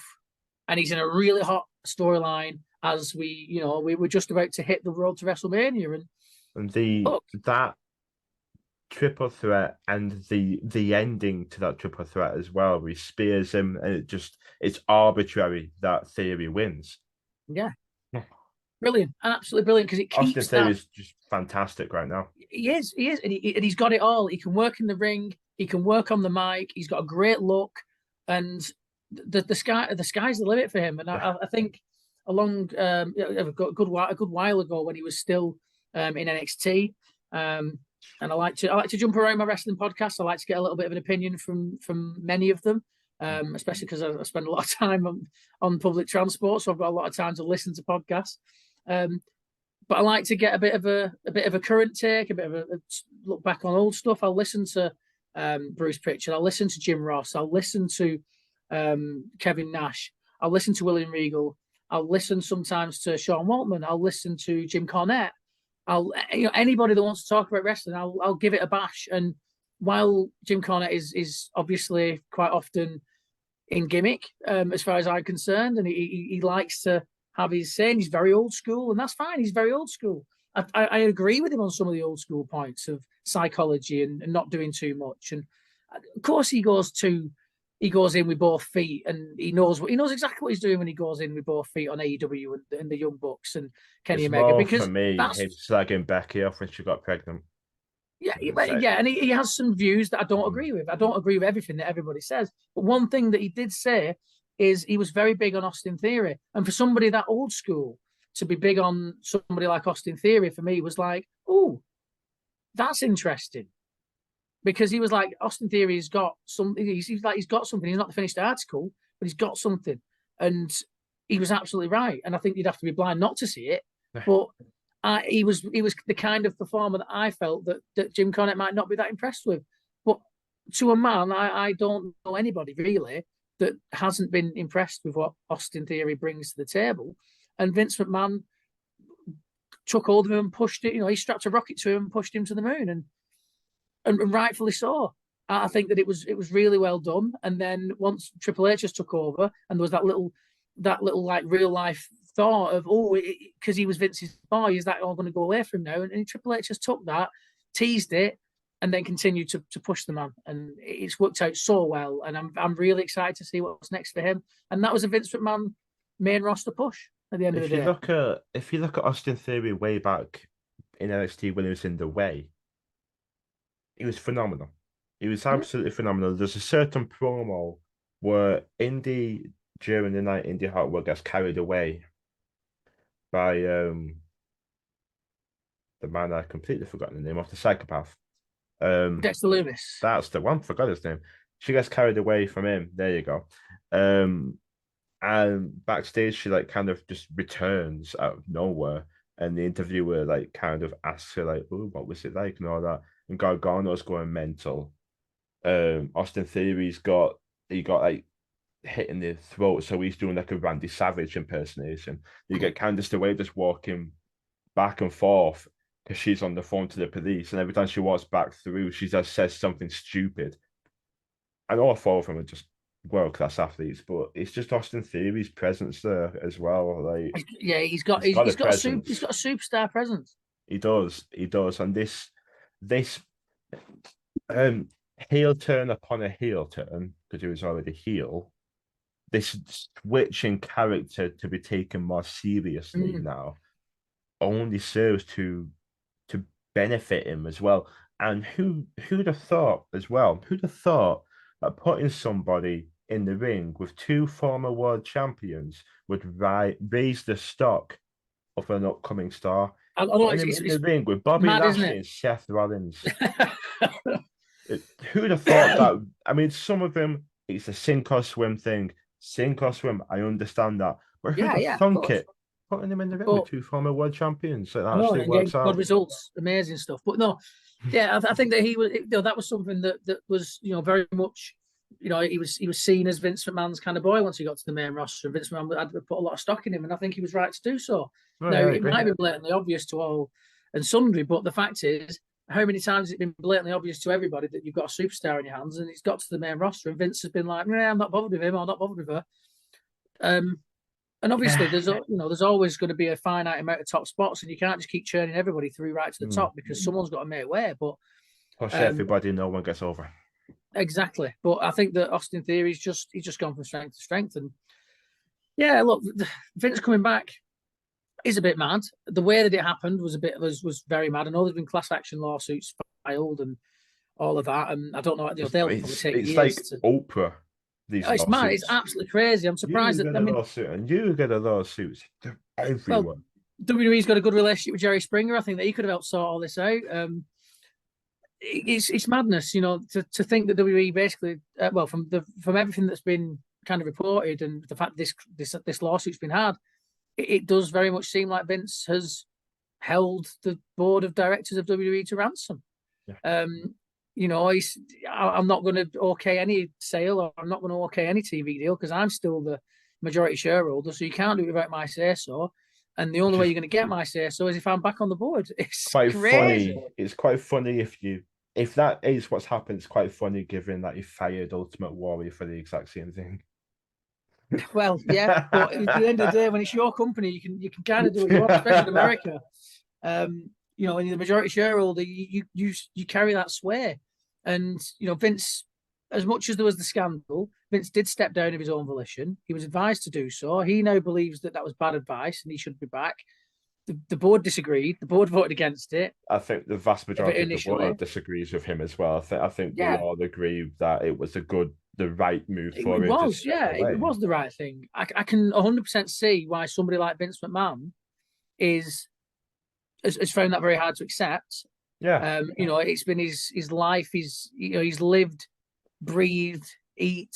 and he's in a really hot storyline as we were just about to hit the road to WrestleMania, and that triple threat and the ending to that triple threat as well, where he spears him, and it's arbitrary that Theory wins. Yeah. Brilliant, absolutely brilliant, because it keeps Austin Theory is just fantastic right now. He is, and he's got it all. He can work in the ring, he can work on the mic, he's got a great look, and the sky's the limit for him. And I think a good while ago when he was still in NXT. And I like to jump around my wrestling podcast. I like to get a little bit of an opinion from many of them, especially because I spend a lot of time on public transport, so I've got a lot of time to listen to podcasts. But I like to get a bit of a current take, a bit of a look back on old stuff. I'll listen to Bruce Pritchard. I'll listen to Jim Ross. I'll listen to Kevin Nash. I'll listen to William Regal. I'll listen sometimes to Sean Waltman. I'll listen to Jim Cornette. Anybody that wants to talk about wrestling, I'll give it a bash. And while Jim Cornette is obviously quite often in gimmick, as far as I'm concerned, and he likes to have his saying, he's very old school, and that's fine. He's very old school. I agree with him on some of the old school points of psychology and not doing too much. And of course, he goes in with both feet, and he knows exactly what he's doing when he goes in with both feet on AEW and the Young Bucks and Kenny Omega. Because for me, he's slagging Becky off when she got pregnant. Yeah, and he has some views that I don't agree with. I don't agree with everything that everybody says. But one thing that he did say is he was very big on Austin Theory, and for somebody that old school to be big on somebody like Austin Theory, for me was like, oh, that's interesting. Because he was like, Austin Theory's got something. He's got something. He's not the finished article, but he's got something. And he was absolutely right. And I think you'd have to be blind not to see it. But he was the kind of performer that I felt that Jim Cornette might not be that impressed with. But to a man, I don't know anybody really that hasn't been impressed with what Austin Theory brings to the table. And Vince McMahon took hold of him and pushed it. He strapped a rocket to him and pushed him to the moon. And rightfully so. I think that it was really well done. And then once Triple H just took over, and there was that little like real life thought of, because he was Vince's boy, is that all going to go away from him now? And Triple H just took that, teased it, and then continue to push the man. And it's worked out so well. And I'm really excited to see what's next for him. And that was a Vince McMahon main roster push at the end of the day. If you look at Austin Theory way back in NXT when he was in the way, he was phenomenal. He was absolutely phenomenal. There's a certain promo where during the night Indy Hartwell gets carried away by the man I completely forgotten the name of, the psychopath. Dexter Loomis. That's the one, forgot his name. She gets carried away from him. There you go. And backstage she like kind of just returns out of nowhere. And the interviewer like kind of asks her like, "Oh, what was it like?" and all that. And Gargano's going mental. Austin Theory's got like hit in the throat, so he's doing like a Randy Savage impersonation. You get Candice LeRae just walking back and forth because she's on the phone to the police, and every time she walks back through, she just says something stupid. And all four of them are just world-class athletes, but it's just Austin Theory's presence there as well. Like, yeah, he's got a superstar presence. He does, and this heel turn upon a heel turn, because he was already heel. This switch in character to be taken more seriously now only serves to benefit him as well. And who'd have thought as well? Who'd have thought that putting somebody in the ring with two former world champions would raise the stock of an upcoming star? I know it's in the ring with Bobby mad, Lashley and Seth Rollins. Who'd have thought that? I mean, some of them, it's a sink or swim thing. Sink or swim, I understand that. But who'd have thunk it? Putting them in the ring with two former world champions. So that actually works out. Good results, amazing stuff. But no, yeah, I think that he was, that was something that was, very much, he was seen as Vince McMahon's kind of boy once he got to the main roster. Vince McMahon had put a lot of stock in him, and I think he was right to do so. Right, now, it might be blatantly obvious to all and sundry, but the fact is, how many times has it been blatantly obvious to everybody that you've got a superstar in your hands, and it's got to the main roster, and Vince has been like, "Nah, I'm not bothered with him, or not bothered with her." And obviously, there's always going to be a finite amount of top spots, and you can't just keep churning everybody through right to the top because someone's got to make way. But plus, everybody, no one gets over. Exactly, but I think that Austin Theory's he's just gone from strength to strength, and yeah, look, Vince coming back is a bit mad. The way that it happened was very mad. I know there's been class action lawsuits filed and all of that, and I don't know. They'll probably take years. It's like Oprah. It's mad. It's absolutely crazy. I'm surprised that you get a lawsuit. They're everywhere. Well, WWE's got a good relationship with Jerry Springer. I think that he could have helped sort all this out. It's madness, to think that WWE basically, from everything that's been kind of reported and the fact this lawsuit's been had, it does very much seem like Vince has held the board of directors of WWE to ransom. Yeah. I'm not going to okay any sale, or I'm not going to okay any TV deal because I'm still the majority shareholder. So you can't do it without my say so. And the only way you're going to get my say so is if I'm back on the board. It's quite crazy. Funny. It's quite funny if that is what's happened. It's quite funny given that you fired Ultimate Warrior for the exact same thing. Well, yeah, but at the end of the day, when it's your company, you can kind of do what you want, especially in America. When you're the majority shareholder, you carry that sway. And Vince, as much as there was the scandal, Vince did step down of his own volition. He was advised to do so. He now believes that was bad advice and he should be back. The board disagreed. The board voted against it. I think the vast majority of the board disagrees with him as well. I think we all agree that it was the right move for him. It was, it was the right thing. I can 100% see why somebody like Vince McMahon has found that very hard to accept. Yeah. It's been his life. He's lived, breathed, eat,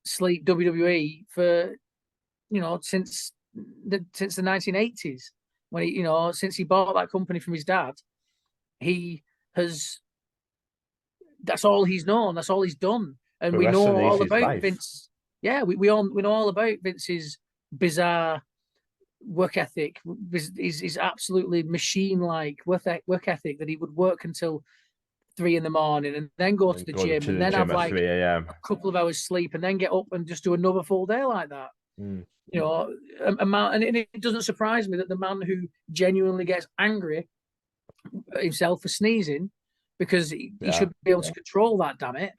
sleep WWE for since the 1980s when since he bought that company from his dad. That's all he's known. That's all he's done, and we know all about Vince. Yeah, we know all about Vince's bizarre work ethic. Is absolutely machine-like work ethic that he would work until 3 a.m. and then go to the gym and then have like a couple of hours sleep and then get up and just do another full day like that. A man, and it doesn't surprise me that the man who genuinely gets angry at himself for sneezing because he should be able to control that. Damn it,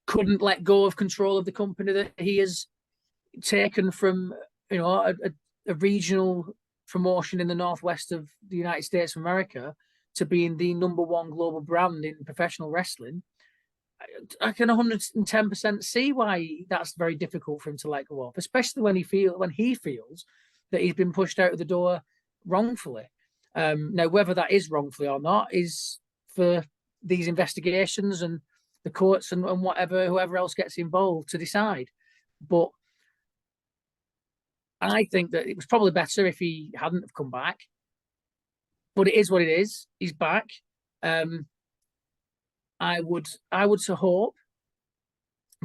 couldn't let go of control of the company that he has taken from a regional promotion in the northwest of the United States of America to being the #1 global brand in professional wrestling. I can 110% see why that's very difficult for him to let go of, especially when he feels that he's been pushed out of the door wrongfully. Now, whether that is wrongfully or not is for these investigations and the courts and whoever else gets involved to decide. But I think that it was probably better if he hadn't have come back. But it is what it is. He's back. I would hope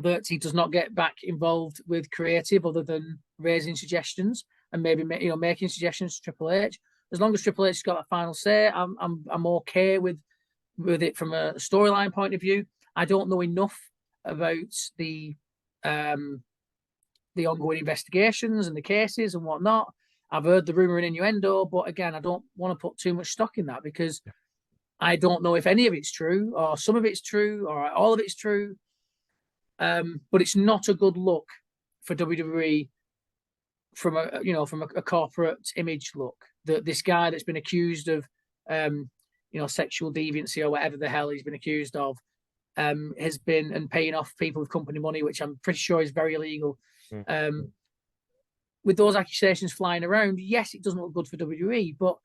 that he does not get back involved with creative other than raising suggestions and maybe making suggestions to Triple H. As long as Triple H has got that final say, I'm okay with it from a storyline point of view. I don't know enough about the ongoing investigations and the cases and whatnot. I've heard the rumor and innuendo, but again, I don't want to put too much stock in that because I don't know if any of it's true or some of it's true or all of it's true. But it's not a good look for WWE from a corporate image look. That this guy that's been accused of sexual deviancy or whatever the hell he's been accused of has been and paying off people with company money, which I'm pretty sure is very illegal. With those accusations flying around, yes, it doesn't look good for WWE, but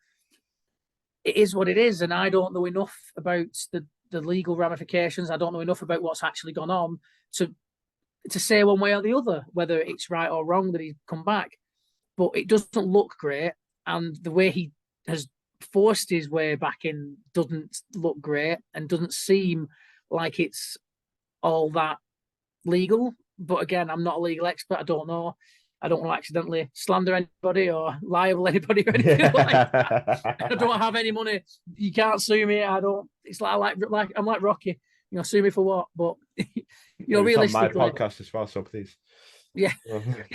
it is what it is. And I don't know enough about the legal ramifications. I don't know enough about what's actually gone on to say one way or the other, whether it's right or wrong that he's come back. But it doesn't look great. And the way he has forced his way back in doesn't look great and doesn't seem like it's all that legal. But again, I'm not a legal expert. I don't know. I don't want to accidentally slander anybody or libel anybody or anything like that. I don't have any money. You can't sue me. I don't. It's like I'm like Rocky. Sue me for what? But realistically, it's on my podcast as well. So please, yeah,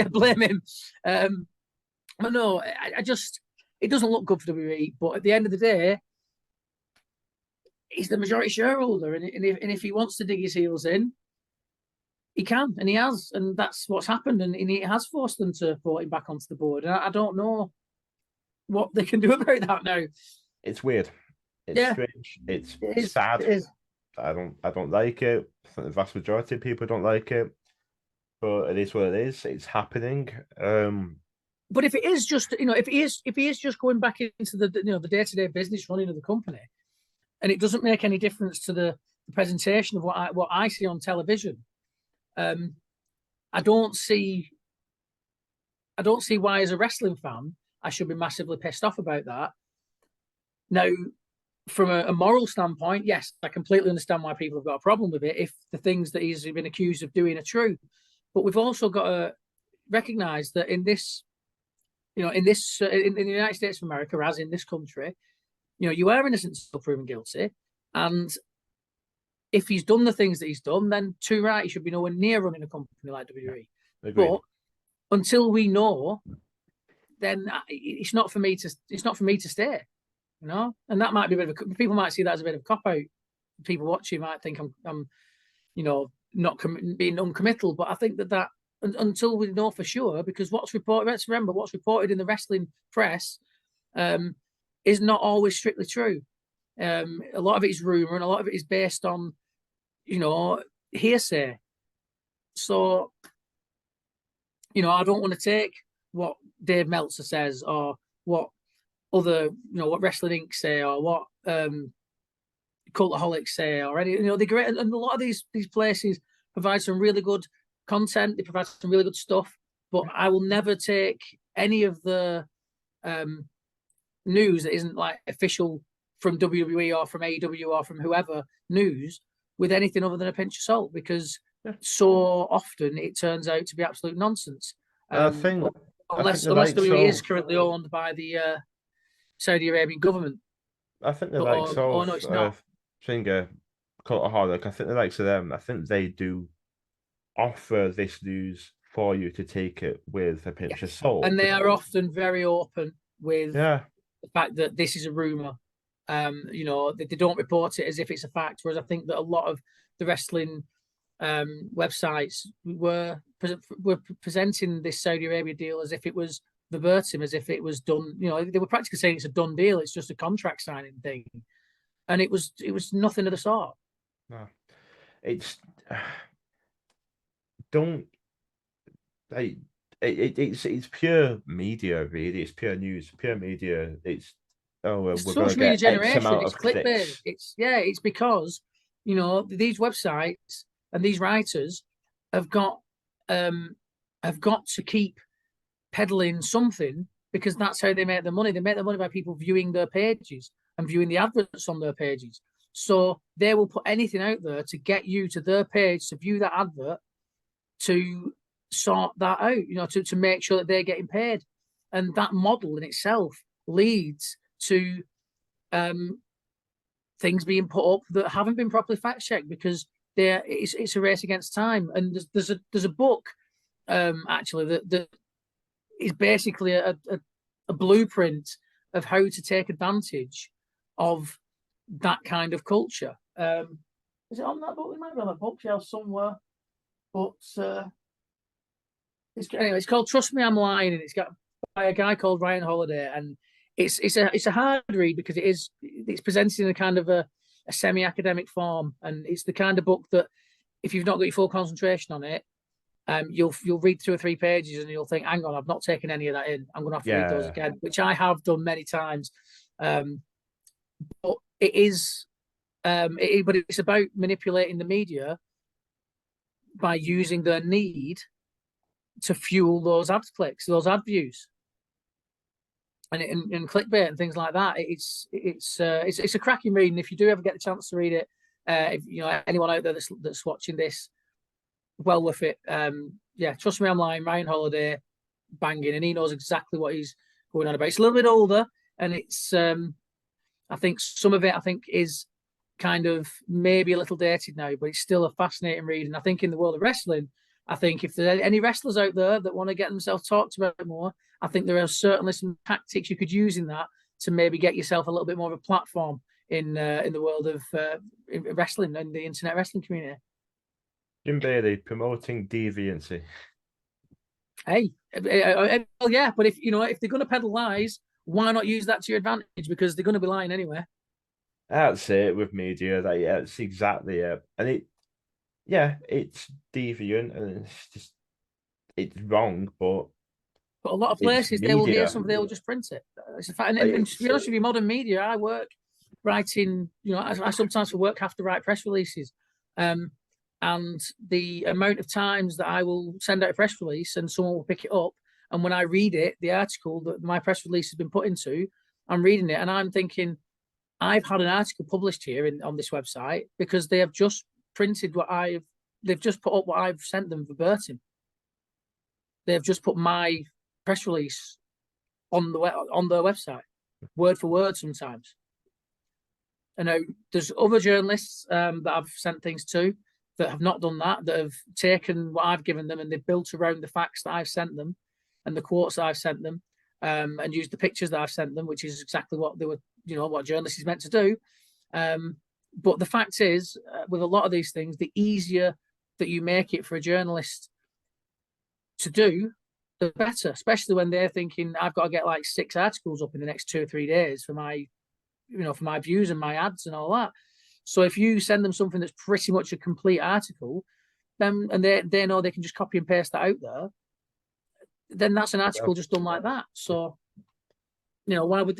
blame him. But no, I just it doesn't look good for WWE. But at the end of the day, he's the majority shareholder, and if he wants to dig his heels in, he can, and he has, and that's what's happened, and he has forced them to vote him back onto the board. And I don't know what they can do about that now. It's weird. It's strange. It's sad. It is. I don't like it. I think the vast majority of people don't like it, but it is what it is. It's happening. But if it is just, if he is just going back into the day-to-day business running of the company, and it doesn't make any difference to the presentation of what I see on television. I don't see why, as a wrestling fan, I should be massively pissed off about that. Now, from a moral standpoint, yes, I completely understand why people have got a problem with it if the things that he's been accused of doing are true. But we've also got to recognise that in the United States of America, as in this country, you are innocent until proven guilty, and if he's done the things that he's done, then too right, he should be nowhere near running a company like WWE. Agreed. But until we know, then it's not for me to stay, And that might be a bit of people might see that as a bit of a cop out. People watching might think I'm not being uncommittal, but I think that until we know for sure, because what's reported, let's remember what's reported in the wrestling press is not always strictly true. A lot of it is rumor, and a lot of it is based on hearsay. So I don't want to take what Dave Meltzer says or what other what Wrestling Inc. say or what Cultaholics say or any they're great, and a lot of these places provide some really good content. They provide some really good stuff, but I will never take any of the news that isn't like official from WWE or from AEW or from whoever news with anything other than a pinch of salt, because so often it turns out to be absolute nonsense. Unless WWE is currently owned by the Saudi Arabian government. I think the likes of no, it's not. Cultaholic, I think the likes of them, I think they do offer this news for you to take it with a pinch of salt. And they are often very open with the fact that this is a rumor. They don't report it as if it's a fact. Whereas I think that a lot of the wrestling websites were presenting this Saudi Arabia deal as if it was verbatim, as if it was done. They were practically saying it's a done deal. It's just a contract signing thing, and it was nothing of the sort. No, it's don't like it's pure media, really. It's pure news, pure media. It's we're going to Social media get X generation. amount It's of clickbait. clicks. It's because these websites and these writers have got to keep peddling something, because that's how they make their money. They make their money by people viewing their pages and viewing the adverts on their pages. So they will put anything out there to get you to their page to view that advert, to sort that out, to make sure that they're getting paid. And that model in itself leads to things being put up that haven't been properly fact checked, because it's a race against time. And there's a book actually that is basically a blueprint of how to take advantage of that kind of culture. Is it on that book? It might be on a bookshelf somewhere. But it's called Trust Me, I'm Lying, and it's got by a guy called Ryan Holiday, and it's a hard read because it's presented in a kind of a semi-academic form, and it's the kind of book that if you've not got your full concentration on it, you'll read 2 or 3 pages and you'll think, hang on, I've not taken any of that in. I'm going to have to read those again, which I have done many times. But it is, but it's about manipulating the media by using their need to fuel those ad clicks, those ad views, and clickbait and things like that. It's a cracking read, and if you do ever get the chance to read it, if anyone out there that's watching this, well worth it. Trust Me, I'm Lying, Ryan Holiday, banging, and he knows exactly what he's going on about. It's a little bit older, and it's I think some of it is kind of maybe a little dated now, but it's still a fascinating read. And I think in the world of wrestling, I think if there are any wrestlers out there that want to get themselves talked about more, I think there are certainly some tactics you could use in that to maybe get yourself a little bit more of a platform in the world of wrestling and the internet wrestling community. Jim Bailey promoting deviancy. Hey, well, yeah, but if they're going to peddle lies, why not use that to your advantage? Because they're going to be lying anyway. That's it with media. That's exactly it. And it's deviant and it's wrong, but a lot of places they will hear something, they will just print it. It's a fact. And to be honest with you, modern media, I work writing, I sometimes for work have to write press releases. And the amount of times that I will send out a press release and someone will pick it up, and when I read it, the article that my press release has been put into, I'm reading it and I'm thinking, I've had an article published here on this website because they have just printed they've just put up what I've sent them verbatim. They've just put my press release on their website, word for word sometimes. And now there's other journalists that I've sent things to that have not done that have taken what I've given them and they've built around the facts that I've sent them and the quotes that I've sent them, and used the pictures that I've sent them, which is exactly what they were, what journalists is meant to do. But the fact is, with a lot of these things, the easier that you make it for a journalist to do, the better, especially when they're thinking, I've got to get like 6 articles up in the next 2 or 3 days for my views and my ads and all that. So if you send them something that's pretty much a complete article, then and they know they can just copy and paste that out there, then that's an article just done like that. So, why would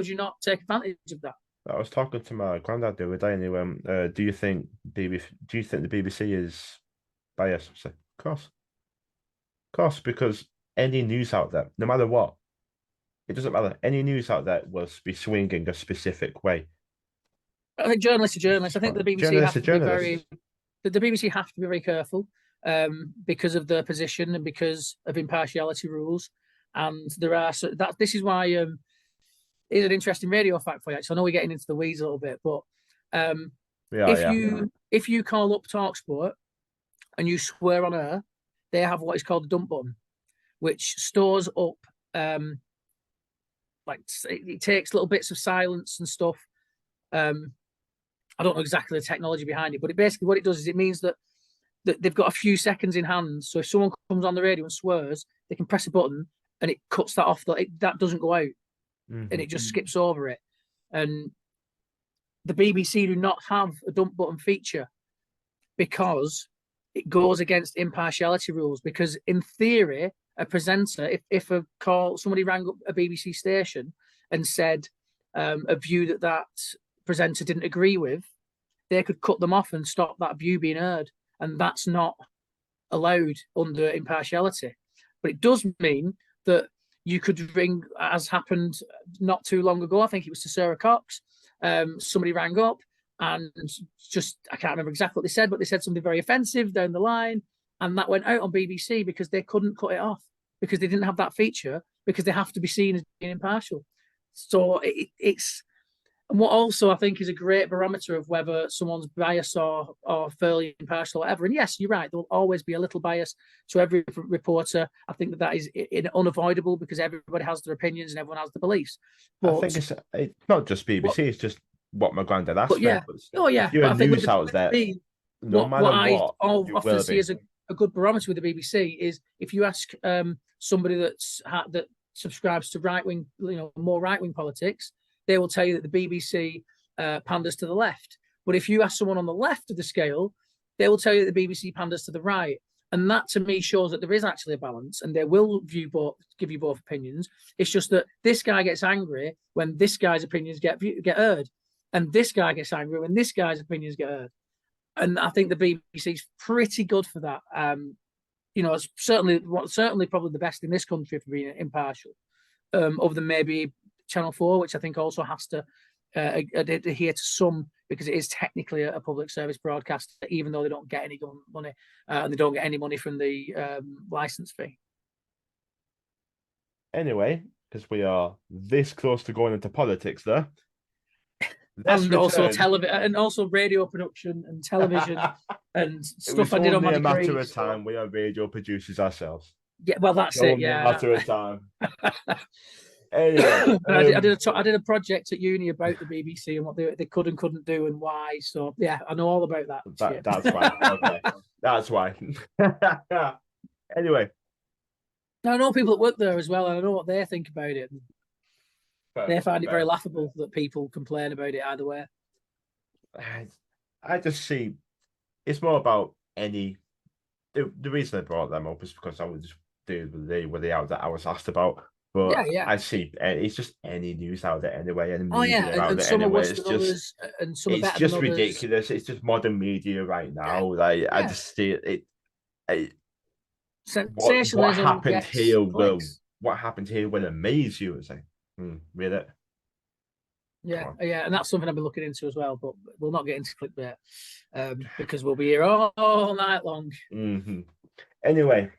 you not take advantage of that? I was talking to my granddad the other day, and he went, "Do you think the BBC is biased?" I said, "Of course, because any news outlet, no matter what, it doesn't matter. Any news outlet will be swinging a specific way." I think journalists are journalists. I think the BBC have to be the BBC have to be very careful because of their position and because of impartiality rules. And this is why it's an interesting radio fact for you. So I know we're getting into the weeds a little bit, but if you call up TalkSport and you swear on air, they have what is called a dump button, which stores up it takes little bits of silence and stuff I don't know exactly the technology behind it, but basically what it does is it means that they've got a few seconds in hand. So if someone comes on the radio and swears, they can press a button and it cuts that off. That doesn't go out, and it just skips over it. And the BBC do not have a dump button feature because it goes against impartiality rules. Because in theory, a presenter, if somebody rang up a BBC station and said a view that presenter didn't agree with, they could cut them off and stop that view being heard. And that's not allowed under impartiality. But it does mean that you could ring, as happened not too long ago, I think it was to Sarah Cox. Somebody rang up and I can't remember exactly what they said, but they said something very offensive down the line. And that went out on BBC because they couldn't cut it off, because they didn't have that feature, because they have to be seen as being impartial. So it's, and what also I think is a great barometer of whether someone's biased or fairly impartial or whatever. And yes, you're right, there'll always be a little bias to every reporter. I think that is unavoidable because everybody has their opinions and everyone has their beliefs. But I think it's not just BBC, it's just what my granddad asked me. If you're a news outlet, no matter what, I often see as a good barometer with the BBC is if you ask somebody that subscribes to right-wing, more right-wing politics, they will tell you that the BBC panders to the left. But if you ask someone on the left of the scale, they will tell you that the BBC panders to the right. And that, to me, shows that there is actually a balance, and they will give you both opinions. It's just that this guy gets angry when this guy's opinions get heard, and this guy gets angry when this guy's opinions get heard. And I think the BBC is pretty good for that. It's certainly probably the best in this country for being impartial, other than maybe Channel 4, which I think also has to adhere to some, because it is technically a public service broadcast, even though they don't get any money and they don't get any money from the license fee. Anyway, because we are this close to going into politics there. Also television, and also radio production and television and stuff I did on my degree. It's only a matter of time. We are radio producers ourselves. Yeah, well, that's it. Yeah, a matter of time. Anyway, I did a project at uni about the BBC and what they could and couldn't do and why. So yeah, I know all about that. That's why. Okay, that's why. Anyway, I know people that work there as well, and I know what they think about it. They find it very laughable that people complain about it either way. I just see it's more about the reason I brought them up is because I was just with the out that I was asked about. But yeah. I see it's just any news outlet anyway, and and some are worse than others, and some are better than others. It's just ridiculous. It's just modern media right now. Yeah. I just see it. Sensationalism. What happened here will amaze you. It's like, really? Yeah, and that's something I've been looking into as well. But we'll not get into clickbait because we'll be here all night long. Mm-hmm. Anyway,